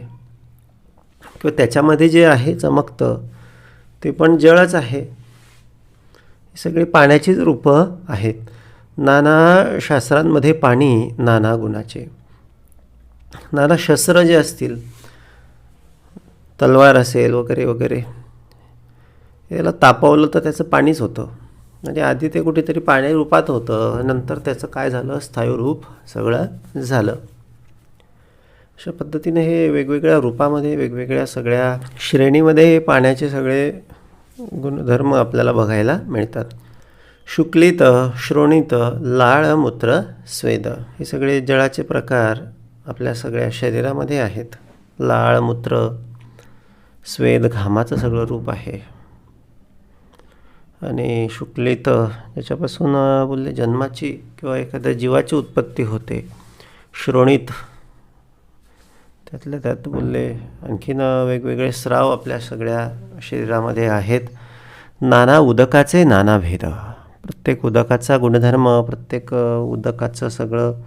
[SPEAKER 1] किंवा त्याच्यामध्ये जे आहे चमकतं ते पण जळच आहे. ही सगळी पाण्याचीच रूपं आहेत. नाना शास्त्रांमध्ये पाणी नाना गुणाचे. नाना शस्त्र जे असतील, तलवार असेल वगैरे वगैरे, याला तापवलं तर त्याचं पाणीच होतं. म्हणजे आधी ते कुठेतरी पाणी रूपात होतं, नंतर त्याचं काय झालं, स्थायू रूप सगळं झालं. अशा पद्धतीने हे वेगवेगळ्या रूपामध्ये, वेगवेगळ्या सगळ्या श्रेणीमध्ये पाण्याचे सगळे गुणधर्म आपल्याला बघायला मिळतात. शुक्लित, श्रोणित, लाळ, मूत्र, स्वेद, हे सगळे जळाचे प्रकार आपल्या सगळ्या शरीरामध्ये आहेत. लाळ, मूत्र, स्वेद घामाचं सगळं रूप आहे. आणि शुक्लित याच्यापासून बोलले जन्माची किंवा एखाद्या जीवाची उत्पत्ती होते. श्रोणित त्यातल्या त्यात बोलले आणखीन वेगवेगळे स्राव आपल्या सगळ्या शरीरामध्ये आहेत. नाना उदकाचे नाना भेद, प्रत्येक उदकाचा गुणधर्म, प्रत्येक उदकाचं सगळं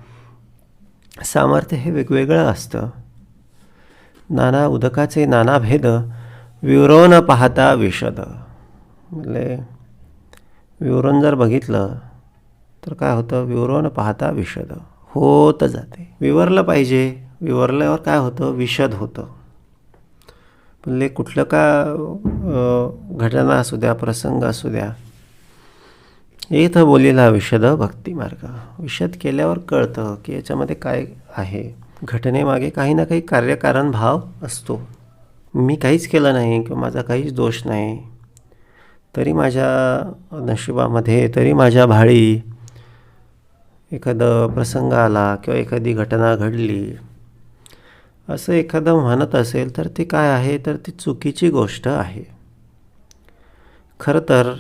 [SPEAKER 1] सामर्थ्य हे वेगवेगळं असतं. नाना उदकाचे नाना भेद, विवरो न पाहता विशद. म्हणजे विवरण जर बघितलं तर काय होतं, विवरो न पाहता विशद होत जाते. विवरलं पाहिजे, विवरल्यावर काय होतं, विशद होतं. म्हणजे कुठलं का घटना असू द्या, प्रसंग असू द्या, इथं बोलीला विशद भक्तिमार्ग. विशद केल्यावर कळतं की याच्यामध्ये काय आहे. घटनेमागे काही ना काही कार्यकारण भाव असतो. मी काहीच केलं नाही किंवा माझा काहीच दोष नाही, तरी माझ्या नशिबामध्ये, तरी माझ्या भाळी एखादं प्रसंग आला किंवा एखादी घटना घडली, असं एखादं म्हणत असेल तर ती काय आहे, तर ती चुकीची गोष्ट आहे. खरं तर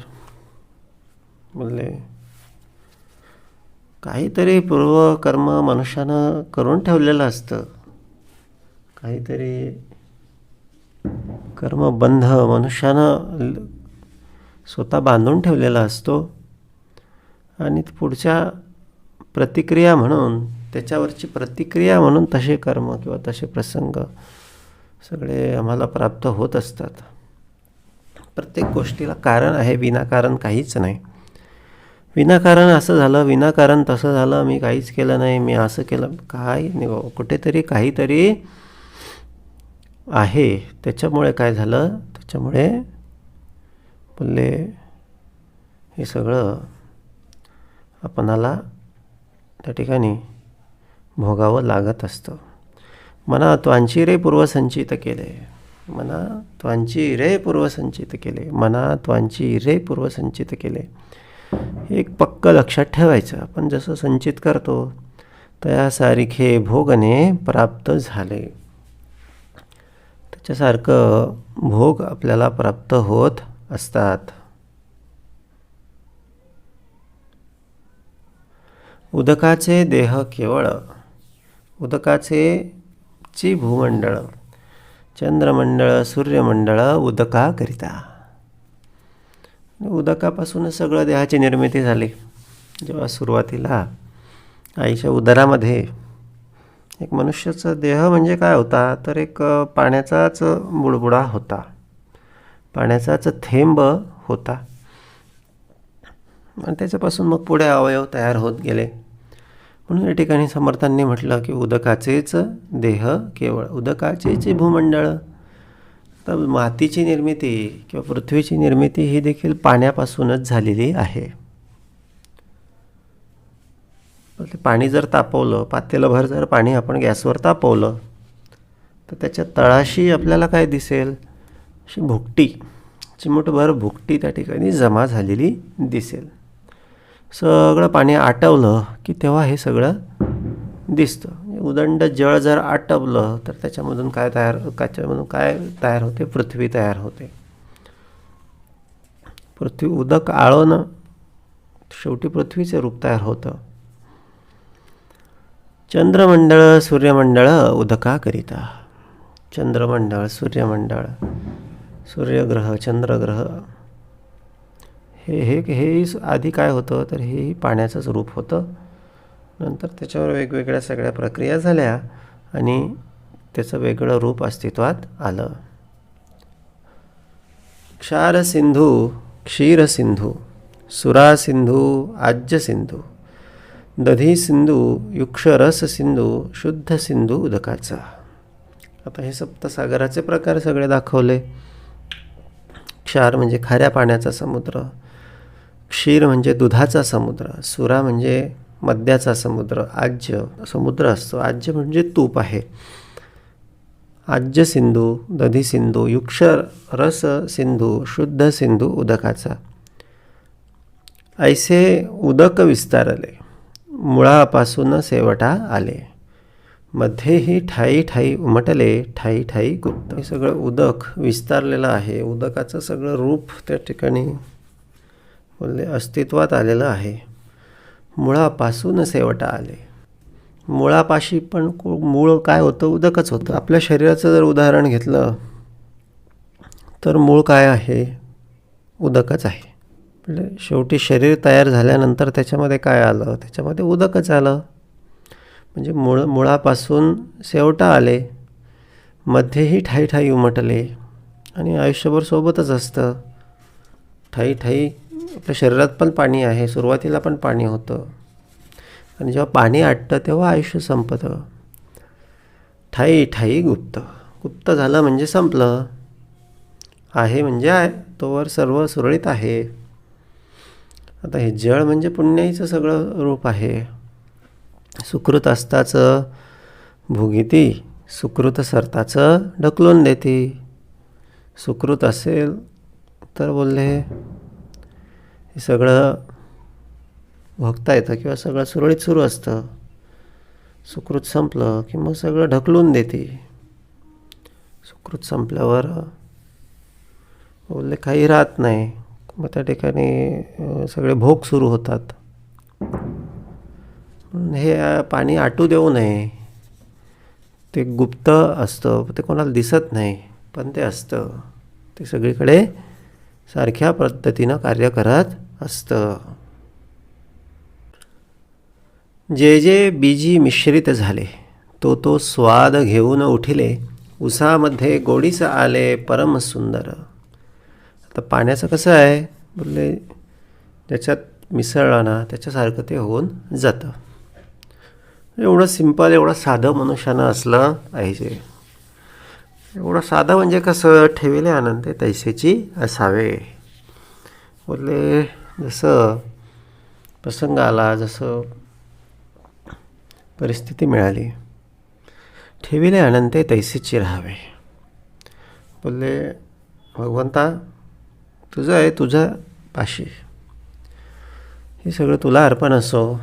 [SPEAKER 1] बोलले काहीतरी पूर्वकर्म मनुष्यानं करून ठेवलेलं असतं, काहीतरी कर्मबंध मनुष्यानं स्वतः बांधून ठेवलेला असतो. आणि पुढच्या प्रतिक्रिया म्हणून, त्याच्यावरची प्रतिक्रिया म्हणून तसे कर्म किंवा तसे प्रसंग सगळे आम्हाला प्राप्त होत असतात. प्रत्येक गोष्टीला कारण आहे, विनाकारण काहीच नाही. विनाकारण असं झालं, विनाकारण तसं झालं, मी काहीच केलं नाही, मी असं केलं, काय नाही. कुठेतरी काहीतरी आहे. त्याच्यामुळे काय झालं, त्याच्यामुळे बोलले हे सगळं आपणाला त्या ठिकाणी भोगावं लागत असतं. मना त्वांची रे पूर्वसंचित केले, मना त्वांची रे पूर्वसंचित केले, मना त्वांची रे पूर्वसंचित केले. एक पक्क लक्षात ठेवायचं. आपण जसं संचित करतो त्यासारखे भोगने प्राप्त झाले, त्याच्यासारखं भोग आपल्याला प्राप्त होत असतात. उदकाचे देह केवळ, उदकाचे ची भूमंडळ, चंद्रमंडळ, सूर्यमंडळ उदकाकरिता. उदकापासूनच सगळं देहाची निर्मिती झाली. जेव्हा सुरुवातीला आईच्या उदरामध्ये एक मनुष्याचा देह म्हणजे काय होता, तर एक पाण्याचाच बुडबुडा होता, पाण्याचाच थेंब होता. आणि त्याच्यापासून मग पुढे अवयव तयार होत गेले. म्हणून या ठिकाणी समर्थांनी म्हटलं की उदकाचेच देह केवळ, उदकाचेच भूमंडळ. तर मातीची निर्मिती किंवा पृथ्वीची निर्मिती ही देखील पाण्यापासूनच झालेली आहे. पाणी जर तापवलं, पातेलभर जर पाणी आपण गॅसवर तापवलं, तर त्याच्या तळाशी आपल्याला काय दिसेल, अशी भुकटी, चिमूटभर भुकटी त्या ठिकाणी जमा झालेली दिसेल. सगळं पाणी आटवलं की तेव्हा हे सगळं दिसतं. उदंड जळ जर आटवलं तर त्याच्यामधून काय तयार होते? पृथ्वी तयार होते. पृथ्वी उदक आळवणं शेवटी पृथ्वीचे रूप तयार होतं. चंद्रमंडळ सूर्यमंडळ उदकाकरिता. चंद्रमंडळ, सूर्यमंडळ, सूर्यग्रह, चंद्रग्रह हे आधी काय होतं तर हे पाण्याचंच रूप होतं. नंतर त्याच्यावर वेगवेगळ्या सगळ्या प्रक्रिया झाल्या आणि त्याचं वेगळं रूप अस्तित्वात आलं. क्षारसिंधू, क्षीरसिंधू, सुरासिंधू, आज्यसिंधू, दधिसिंधू, युक्षरससिंधू, शुद्ध सिंधू उदकाचा. आता हे सप्तसागराचे प्रकार सगळे दाखवले. क्षार म्हणजे खाऱ्या पाण्याचा समुद्र, क्षीर म्हणजे दुधाचा समुद्र, सुरा म्हणजे मद्याचा समुद्र, आज्य समुद्र असतो, आज्य म्हणजे तूप आहे, आज्य सिंधू, दधी सिंधू, युक्ष रस सिंधू, शुद्ध सिंधू उदकाचा. ऐसे उदक विस्तारले, मुळापासून शेवटा आले, मध्येही ठाई ठाई उमटले, ठाई ठाई गुप्त. हे सगळं उदक विस्तारलेलं आहे. उदकाचं सगळं रूप त्या ठिकाणी अस्तित्वात आलेलं आहे. मुळापासून शेवटा आले. मुळापाशी पण मूळ काय होतं? उदकच होतं. आपल्या शरीराचं जर उदाहरण घेतलं तर मूळ काय आहे? उदकच आहे. म्हणजे शेवटी शरीर तयार झाल्यानंतर त्याच्यामध्ये काय आलं? त्याच्यामध्ये उदकच आलं. म्हणजे मुळापासून शेवटा आले, मध्येही ठाई ठाई उमटले आणि आयुष्यभर सोबतच असतं. ठाई ठाई आपल्या शरीरात पण पाणी आहे, सुरुवातीला पण पाणी होतं आणि जेव्हा पाणी आटतं तेव्हा आयुष्य संपतं. ठाई ठाई गुप्त. गुप्त झालं म्हणजे संपलं. आहे म्हणजे आहे, तोवर सर्व सुरळीत आहे. आता हे जळ म्हणजे पुण्याईचं सगळं रूप आहे. सुकृत असताचं भोगिती, सुकृत सरताचं ढकलून देते. सुकृत असेल तर बोलले हे सगळं भोगता येतं किंवा सगळं सुरळीत सुरू असतं. सुकृत संपलं की मग सगळं ढकलून देते. सुकृत संपल्यावर बोलले काही राहत नाही, मग त्या ठिकाणी सगळे भोग सुरू होतात. हे पाणी आटू देऊ नये. ते गुप्त असतं, ते कोणाला दिसत नाही, पण ते असतं. ते सगळीकडे सारख्या पद्धतीनं कार्य करत असतं. जे जे बीजी मिश्रित झाले, तो स्वाद घेऊन उठिले, उसामध्ये गोडीस आले परम सुंदर. आता पाण्याचं कसं आहे? बोलले त्याच्यात मिसळलं ना त्याच्यासारखं ते होऊन जातं. एवढं सिंपल, एवढं साधं मनुष्यानं असलं पाहिजे. एवढं साधं म्हणजे कसं? ठेविले आनंदे तैसेची असावे. बोलले जसं प्रसंग आला, जसं परिस्थिती मिळाली, ठेविले आनंदे तैसेची राहावे. बोलले भगवंता तुझं आहे, तुझ्या पाशी हे सगळं तुला अर्पण असो.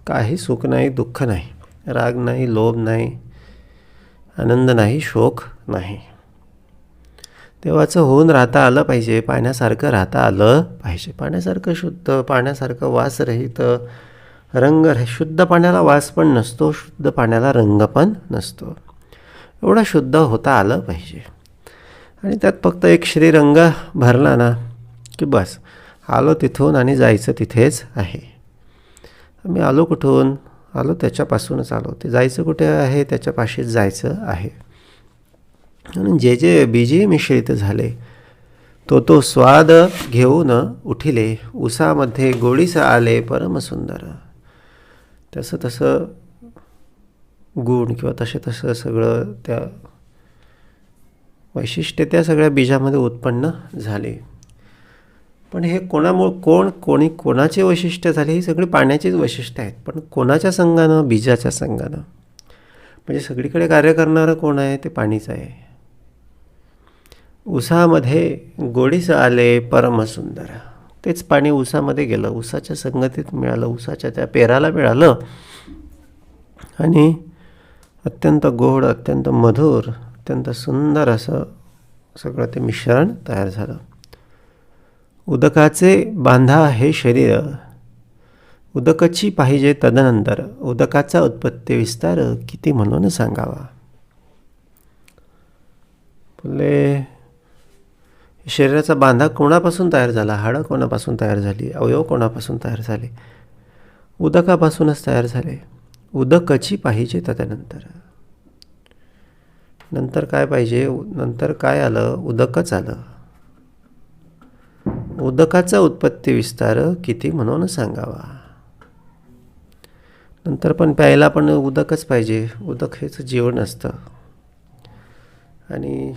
[SPEAKER 1] काही सुख नाही, दुःख नाही, राग नाही, लोभ नाही, आनंद नाही, शोक नाही. देवाचं होऊन राहता आलं पाहिजे. पाण्यासारखं राहता आलं पाहिजे. पाण्यासारखं शुद्ध, पाण्यासारखं वासरहित, रंग. शुद्ध पाण्याला वास पण नसतो, शुद्ध पाण्याला रंग पण नसतो. एवढं शुद्ध होता आलं पाहिजे. आणि त्यात फक्त एक श्रीरंग भरला ना की बस, आलो तिथून आणि जायचं तिथेच आहे. आम्ही आलो कुठून? आलो त्याच्यापासूनच आलो. ते जायचं कुठे आहे? त्याच्यापाशीच जायचं आहे. म्हणून जे जे बीजी मिश्रित झाले, तो स्वाद घेऊन उठिले, उसामध्ये गोडीस आले परम सुंदर. तसं तसं गुण किंवा तसं सगळं त्या वैशिष्ट्य त्या सगळ्या बीजामध्ये उत्पन्न झाले. पण हे कोणामुळे कोणाचे वैशिष्ट्य झाले? ही सगळी पाण्याचीच वैशिष्ट्य आहेत. पण कोणाच्या संघानं? बीजाच्या संघानं. म्हणजे सगळीकडे कार्य करणारं कोण आहे? ते पाणीच आहे. उसामध्ये गोडीस आले परम सुंदर. तेच पाणी ऊसामध्ये गेलं, ऊसाच्या संगतीत मिळालं, ऊसाच्या त्या पेराला मिळालं आणि अत्यंत गोड, अत्यंत मधुर, अत्यंत सुंदर असं सगळं ते मिश्रण तयार झालं. उदकाचे बांधा हे शरीर, उदकची पाहिजे तदनंतर, उदकाचा उत्पत्ती विस्तार किती म्हणून सांगावा. बोले शरीराचा बांधा कोणापासून तयार झाला, हाडं कोणापासून तयार झाली, अवयव कोणापासून तयार झाले, उदकापासूनच तयार झाले. उदकची पाहिजे तदनंतर, नंतर काय पाहिजे, नंतर काय आलं, उदकच आलं. उदकाचा उत्पत्ती विस्तार किती म्हणून सांगावा. नंतर पण प्यायला पण उदकच पाहिजे, उदक हेच जीवन असतं. आणि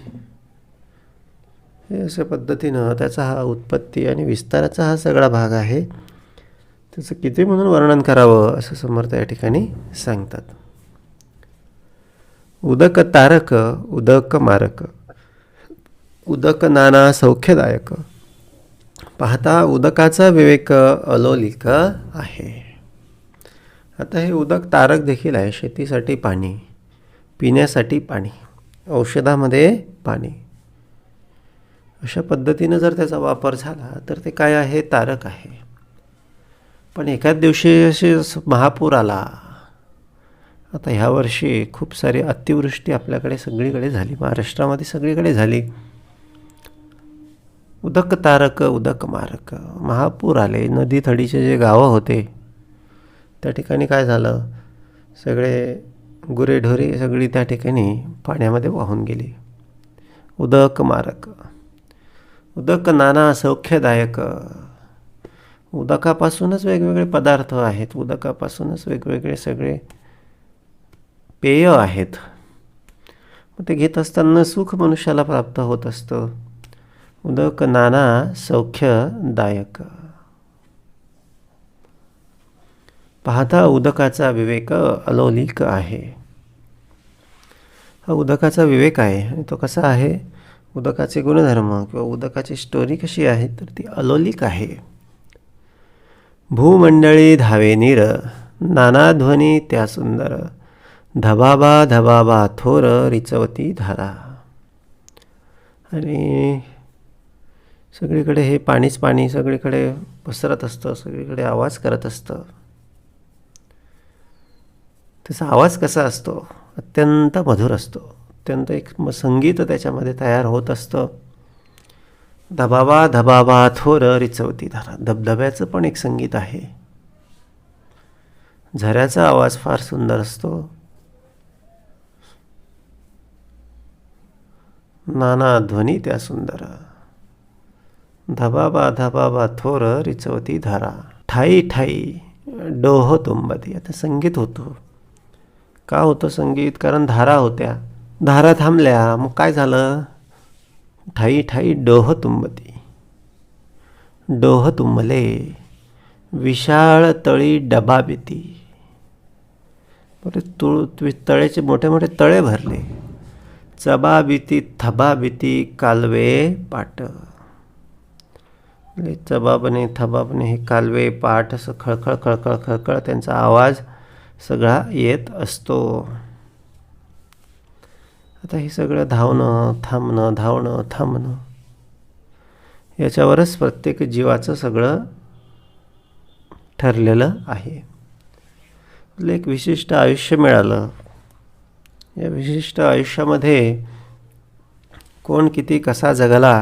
[SPEAKER 1] हे अशा पद्धतीनं त्याचा हा उत्पत्ती आणि विस्ताराचा हा सगळा भाग आहे. त्याचं किती म्हणून वर्णन करावं असं समर्थ या ठिकाणी सांगतात. उदक तारक, उदक मारक, उदक नाना सौख्यदायक, पाहता उदकाचा विवेक अलोलिक आहे. आता हे उदक तारक देखील आहे. शेतीसाठी पाणी, पिण्यासाठी पाणी, औषधामध्ये पाणी, अशा पद्धतीनं जर त्याचा वापर झाला तर ते काय आहे, तारक आहे. पण एखाद दिवशी असे महापूर आला. आता ह्या वर्षी खूप सारी अतिवृष्टी आपल्याकडे सगळीकडे झाली, महाराष्ट्रामध्ये सगळीकडे झाली. उदक तारक, उदक मारक, महापूर आले. नदी थडीचे जे गावं होते त्या ठिकाणी काय झालं, सगळे गुरेढोरे सगळी त्या ठिकाणी पाण्यामध्ये वाहून गेली. उदक मारक, उदक नाना सौख्यदायक, उदकापासूनच वेगवेगळे पदार्थ आहेत, उदकापासूनच वेगवेगळे सगळे पेय आहेत. मग ते घेत असताना सुख मनुष्याला प्राप्त होत असतं. उदक नाना सौख्यदायक, पाहता उदकाचा विवेक अलौकिक आहे. हा उदकाचा विवेक आहे. आणि तो कसा आहे, उदकाचे गुणधर्म किंवा उदकाची स्टोरी कशी आहे तर ती अलौकिक आहे. भूमंडळी धावे नीर, नाना ध्वनी त्या सुंदर, धबाबा धबाबा थोर रिचवती धारा. आणि सगळीकडे हे पाणीच पाणी सगळीकडे पसरत असतं, सगळीकडे आवाज करत असतं. त्याचा आवाज कसा असतो, अत्यंत मधुर असतो, अत्यंत एक संगीत त्याच्यामध्ये तयार होत असतं. धबाबा धबाबा थोर रिचवती धारा, धबधब्याचं पण एक संगीत आहे. झऱ्याचा आवाज फार सुंदर असतो. नाना ध्वनी त्या सुंदर, धबाबा धबाबा थोर रिचवती धारा, ठाई ठाई डोह तुंबती. आता संगीत होतो. का होतं संगीत, कारण धारा होत्या, धारा थांबल्या, मग काय झालं, ठाई ठाई डोह तुंबती. डोह तुंबले, विशाळ तळी डबा भीती. बरे तळेचे मोठे मोठे तळे भरले. चबा भीती थबा भीती कालवे पाट. चबाबने थबाबने हे कालवे पाट असं खळखळ खळखळ खळखळ त्यांचा आवाज सगळा येत असतो. आता हे सगळं धावणं थांबणं, धावणं थांबणं, याच्यावरच प्रत्येक जीवाचं सगळं ठरलेलं आहे. एक विशिष्ट आयुष्य मिळालं. या विशिष्ट आयुष्यामध्ये कोण किती कसा जगला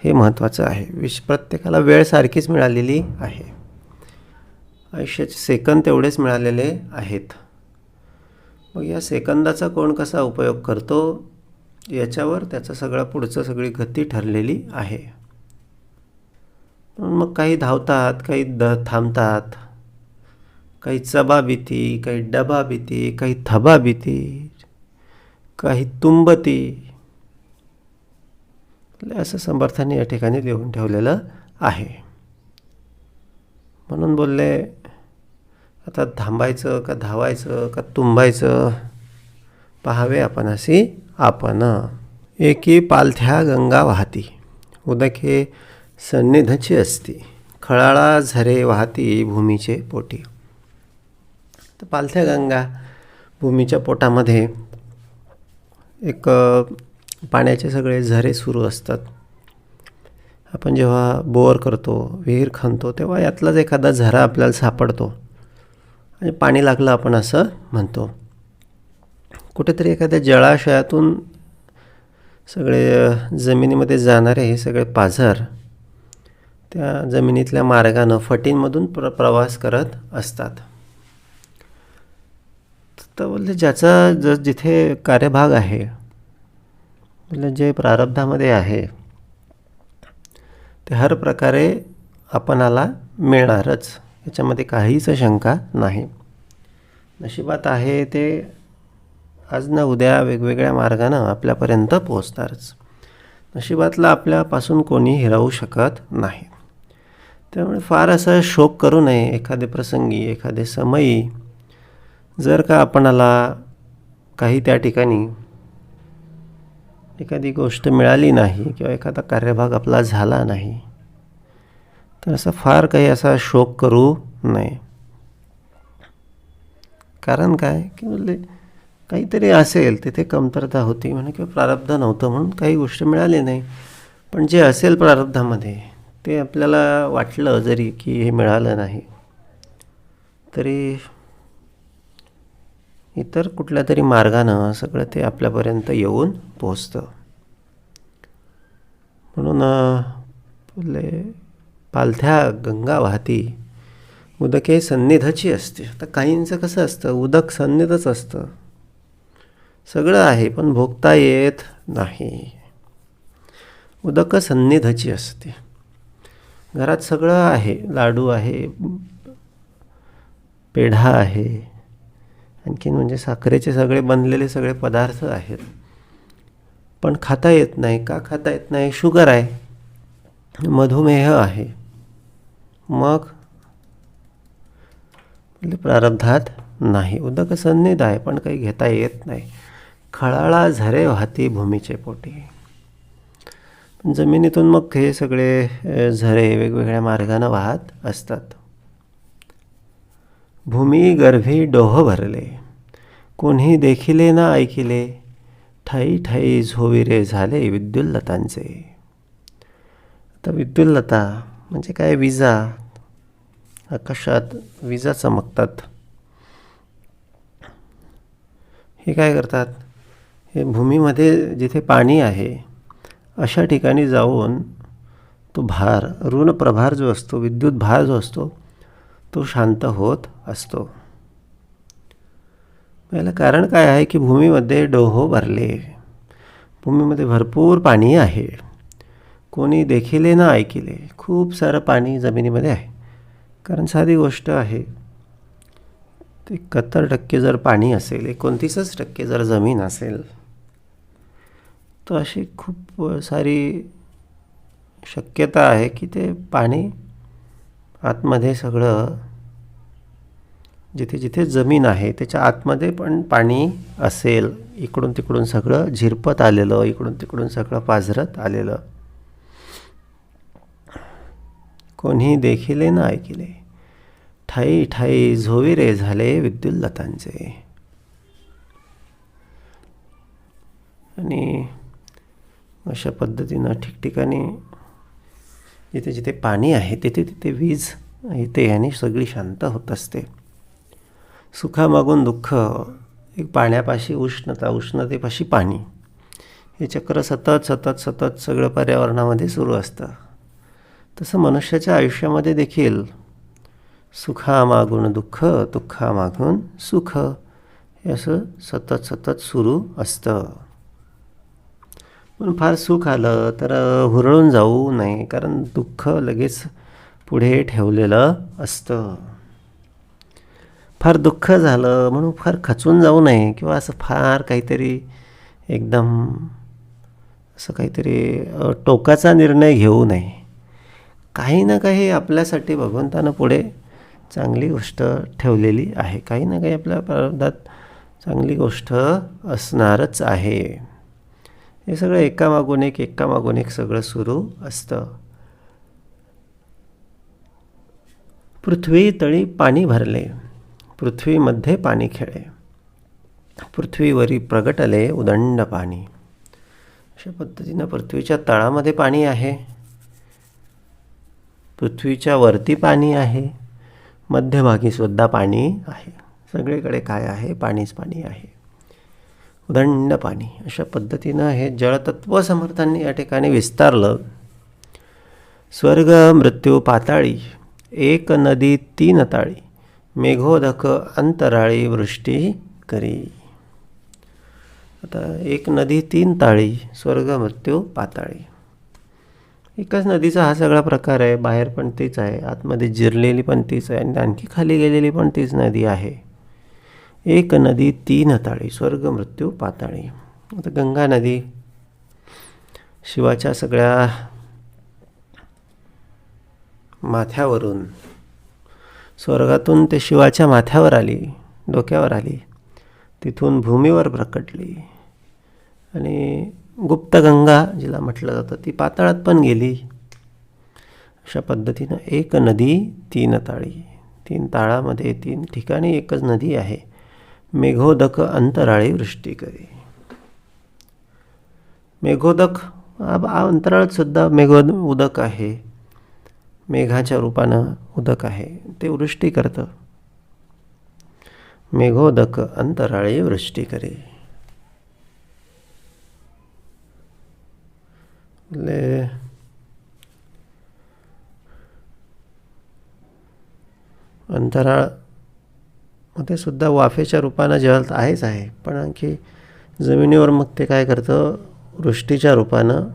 [SPEAKER 1] हे महत्त्वाचं आहे. प्रत्येकाला वेळ सारखीच मिळालेली आहे. आयुष्याचे सेकंद तेवढेच मिळालेले आहेत. मग या सेकंदाचा कोण कसा उपयोग करतो याच्यावर त्याचं सगळं पुढचं सगळी गती ठरलेली आहे. मग काही धावतात, काही थांबतात, काही चबा भीती, काही डबा भीती, काही थबा भीती, काही तुंबती, असं समर्थाने या ठिकाणी लिहून ठेवलेलं आहे. म्हणून बोलले, आता थांबायचं का धावायचं का तुंबायचं, पाहावे आपण अशी आपण. एकी पालथ्या गंगा वाहती, उदक हे सन्निधची असती, खळाळा झरे वाहती भूमीचे पोटी. तर पालथ्या गंगा भूमीच्या पोटामध्ये एक पाण्याचे सगळे झरे सुरू असतात. आपण जेव्हा बोअर करतो, विहीर खणतो, तेव्हा यातलाच एखादा झरा आपल्याला सापडतो आणि पाणी लागलं आपण असं म्हणतो. कुठेतरी एखाद्या जळाशयातून सगळे जमिनीमध्ये जाणारे हे सगळे पाझर त्या जमिनीतल्या मार्गानं फटींमधून प्रवास करत असतात. तर बोलले ज्याचा जिथे कार्यभाग आहे, बोलले जे प्रारब्धामध्ये आहे ते हर प्रकारे आपणाला मिळणारच, याच्यामध्ये काहीच शंका नाही. नशिबात आहे ते आज ना उद्या वेगवेगळ्या मार्गानं आपल्यापर्यंत पोहोचणारच. नशिबातला आपल्यापासून कोणी हिरावू शकत नाही. त्यामुळे फार असा शोक करू नये. एखादे प्रसंगी, एखादे समयी जर का आपणाला काही त्या ठिकाणी एखादी गोष्ट मिळाली नाही किंवा एखादा कार्यभाग आपला झाला नाही, तर असा फार काही असा शोक करू नये. कारण काय की म्हणजे काहीतरी असेल, तिथे कमतरता होती म्हणून किंवा प्रारब्ध नव्हतं म्हणून काही गोष्ट मिळाली नाही. पण जे असेल प्रारब्धामध्ये ते आपल्याला वाटलं जरी की हे मिळालं नाही, तरी इतर कुठल्या तरी मार्गानं सगळं ते आपल्यापर्यंत येऊन पोचतं. म्हणून बोलले पालथ्या गंगा वाहती उदके सन्निधची असते. आता काहींचं कसं असतं, उदक सन्निधच असतं, सगळं आहे पण भोगता येत नाही. उदक सन्निधची असते. घरात सगळं आहे, लाडू आहे, पेढा आहे, आणखीन म्हणजे साखरेचे सगळे बनलेले सगळे पदार्थ आहेत, पण खाता येत नाही. का खाता येत नाही? शुगर आहे, मधुमेह आहे. मग प्रारब्धात नाही. उदक सन्निध आहे पण काही घेता येत नाही. खळाळा झरे वाहती भूमीचे पोटी. जमिनीतून मग हे सगळे झरे वेगवेगळ्या मार्गानं वाहत असतात. भूमी गर्भी डोह भरले, कोणी देखिले ना ऐकिले, ठाई ठाई झोविरे झाले विद्युल्लतांचे. आता विद्युल्लता म्हणजे काय? विजा. आकाशात विजा चमकतात. हे काय करतात? हे भूमीमध्ये जिथे पाणी आहे अशा ठिकाणी जाऊन तो भार, ऋण प्रभार जो असतो, विद्युत भार जो असतो, तो शांत होत असतो. याला कारण काय आहे की भूमीमध्ये डोहो भरले, भूमीमध्ये भरपूर पाणी आहे. कोणी देखिले ना ऐकिले, खूप सारं पाणी जमिनीमध्ये आहे. कारण साधी गोष्ट आहे, ते 71% जर पाणी असेल, 29% जर जमीन असेल, तर अशी खूप सारी शक्यता आहे की ते पाणी आतमध्ये सगळं, जिथे जिथे जमीन आहे त्याच्या आतमध्ये पण पाणी असेल. इकडून तिकडून सगळं झिरपत आलेलं, इकडून तिकडून सगळं पाझरत आलेलं. कोणी देखिले ना ऐकिले, ठाई ठाई झोविरे झाले विद्युल्लतांचे. आणि अशा पद्धतीनं ठिकठिकाणी जिथे जिथे पाणी आहे तिथे तिथे वीज येते आणि सगळी शांत होत असते. सुखामागून दुःख, एक पाण्यापाशी उष्णता, उष्णतेपाशी पाणी, हे चक्र सतत सतत सतत सगळं पर्यावरणामध्ये सुरू असतं. तसं मनुष्याच्या आयुष्यामध्ये देखील सुखामागून दुःख, दुःखामागून सुख, हे असं सतत सतत सुरू असतं. पण फार सुख आलं तर हुरळून जाऊ नये, कारण दुःख लगेच पुढे ठेवलेलं असतं. फार दुःख झालं म्हणून फार खचून जाऊ नये, किंवा असं फार काहीतरी एकदम असं काहीतरी टोकाचा निर्णय घेऊ नये. काही ना काही आपल्यासाठी भगवंतानं पुढे चांगली गोष्ट ठेवलेली आहे. काही ना काही आपल्या प्रारब्धात चांगली गोष्ट असणारच आहे. हे सगळं एकामागून एक सगळं सुरू असतं. पृथ्वी तळी पाणी भरले, पृथ्वीमध्ये पाणी खेळे, पृथ्वीवरी प्रगटले उदंड पाणी. अशा पद्धतीनं पृथ्वीच्या तळामध्ये पाणी आहे, पृथ्वीच्या वरती पाणी आहे, मध्यभागी सुद्धा पाणी आहे. सगळीकडे काय आहे? पाणीच पाणी आहे, उदंड पाणी. अशा पद्धतीनं हे जळतत्व समर्थांनी या ठिकाणी विस्तारलं. स्वर्ग मृत्यू पाताळी, एक नदी तीन ताळी, मेघोदक अंतराळी वृष्टी करी. आता एक नदी तीन ताळी, स्वर्ग मृत्यू पाताळी. एकच नदीचा हा सगळा प्रकार आहे. बाहेर पण तीच आहे, आतमध्ये जिरलेली पण तीच आहे, आणि आणखी खाली गेलेली पण तीच नदी आहे. एक नदी तीन ताळी, स्वर्ग मृत्यू पाताळी. आता गंगा नदी शिवाच्या सगळ्या माथ्यावरून, स्वर्गातून ते शिवाच्या माथ्यावर आली, डोक्यावर आली, तिथून भूमीवर प्रकटली, आणि गुप्त गंगा जिला म्हटलं जातं ती पाताळात पण गेली. अशा पद्धतीनं एक नदी तीन ताळी, तीन ताळामध्ये तीन ठिकाणी एकच नदी आहे. मेघोदक अंतराळी वृष्टी करी. मेघोदक अंतराळात सुद्धा उदक आहे, मेघाच्या रूपानं उदक आहे, ते वृष्टी करतं. मेघोदक अंतराळी वृष्टी करी. अंतराळ मध्ये सुद्धा वाफेच्या रूपानं जल आहेच आहे, पण आणखी जमिनीवर मग ते काय करतं? वृष्टीच्या रूपानं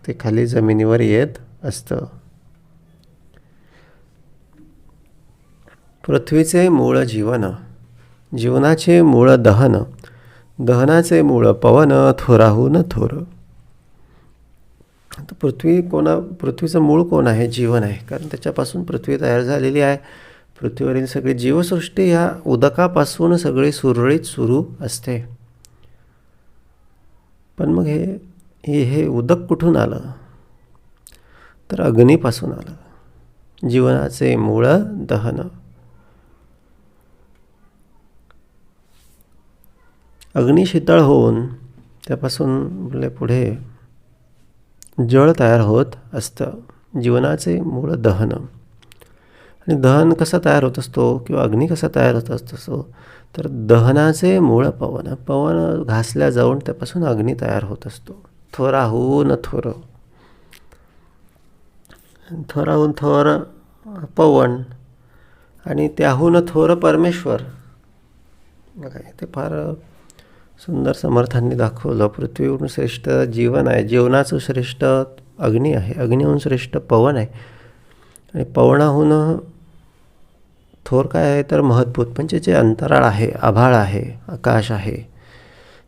[SPEAKER 1] ते खाली जमिनीवर येत असतं. पृथ्वीचे मूळ जीवन, जीवनाचे मूळ दहन, दहनाचे मूळ पवन, थोराहून थोर. आता पृथ्वीचं मूळ कोण आहे? जीवन आहे, कारण त्याच्यापासून पृथ्वी तयार झालेली आहे. पृथ्वीवरील सगळी जीवसृष्टी ह्या उदकापासून सगळी सुरळीत सुरू असते. पण मग हे उदक कुठून आलं? तर अग्नीपासून आलं. जीवनाचे मूळ दहन. अग्नी शीतळ होऊन त्यापासून पुढे जळ तयार होत असतं. जीवनाचे मूळ दहन. आणि दहन कसा तयार होत असतो किंवा अग्नी कसा तयार होत असतो? तर दहनाचे मूळ पवन. पवन घासल्या जाऊन त्यापासून अग्नी तयार होत असतो. थोराहून थोर, थोराहून थोर पवन, आणि त्याहून थोर परमेश्वर. बघा, ते फार सुंदर समर्थांनी दाखवलं. पृथ्वीहून श्रेष्ठ जीवन आहे, जीवनाचं श्रेष्ठ अग्नी आहे, अग्नीहून श्रेष्ठ पवन आहे, आणि पवनाहून थोर काय आहे? तर महत्भूत, म्हणजे जे अंतराळ आहे, आभाळ आहे, आकाश आहे,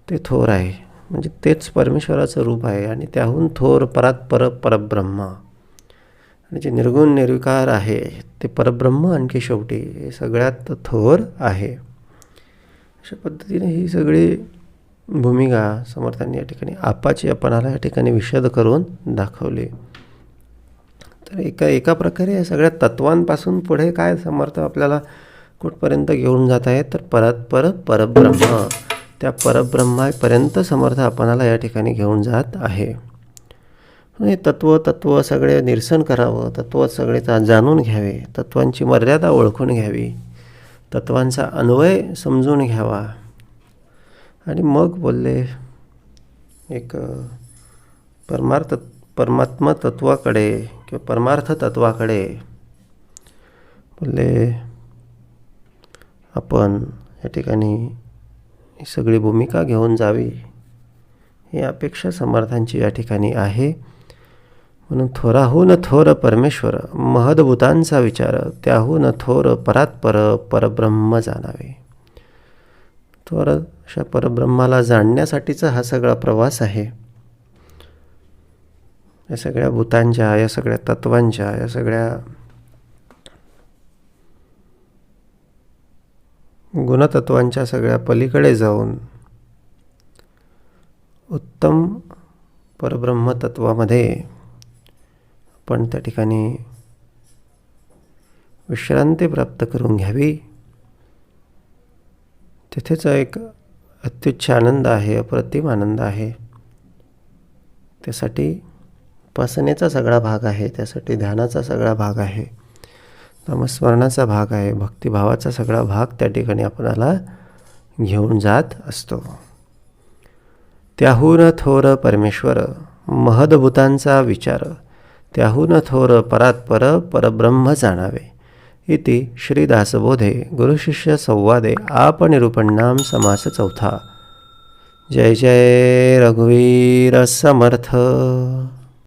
[SPEAKER 1] ते थोर आहे, म्हणजे तेच परमेश्वराचं रूप आहे. आणि त्याहून थोर परात्पर परब्रह्म, आणि जे निर्गुण निर्विकार आहे ते परब्रह्म आणखी शेवटी हे सगळ्यात थोर आहे. अशा पद्धतीने ही सगळी भूमिका समर्थांनी या ठिकाणी आपाची आपणाला या ठिकाणी विशद करून दाखवली. तर एका प्रकारे या सगळ्या तत्वांपासून पुढे काय समर्थ आपल्याला कुठपर्यंत घेऊन जात आहे? तर परब्रह्म, त्या परब्रह्मापर्यंत समर्थ आपणाला या ठिकाणी घेऊन जात आहे. हे तत्व सगळे निरसन करावं, तत्व सगळे जाणून घ्यावे, तत्वांची मर्यादा ओळखून घ्यावी, तत्वांचा अन्वय समजून घ्यावा. आणि मग बोलले एक परमात्मा तत्वाकडे किंवा परमार्थ तत्वाकडे बोलले आपण या ठिकाणी ही सगळी भूमिका घेऊन जावी, ही अपेक्षा समर्थांची या ठिकाणी आहे. म्हणून थोराहून थोर परमेश्वर, महद्भूतांचा विचार, त्याहून थोर परात्पर परब्रह्म जाणावे. थोर अशा परब्रह्माला जाणण्यासाठीचा हा सगळा प्रवास आहे. या सगळ्या भूतांच्या, या सगळ्या तत्वांच्या, या सगळ्या गुणतत्वांच्या सगळ्या पलीकडे जाऊन उत्तम परब्रह्म तत्वामध्ये आपण त्या ठिकाणी विश्रांती प्राप्त करून घ्यावी. तिथेच एक अत्युच्च आनंद आहे, अप्रतिम आनंद आहे. त्यासाठी उपासनेचा सगळा भाग आहे, त्यासाठी ध्यानाचा सगळा भाग आहे, नामस्मरणाचा भाग आहे, भक्तिभावाचा सगळा भाग त्या ठिकाणी आपल्याला घेऊन जात असतो. त्याहून थोर परमेश्वर महदभूतांचा विचार, त्याहून थोर परात्पर परब्रह्म जाणावे. इति श्रीदासबोधे गुरुशिष्य संवादे आपनिरूपण्णाम समास चौथा. जय जय रघुवीर समर्थ.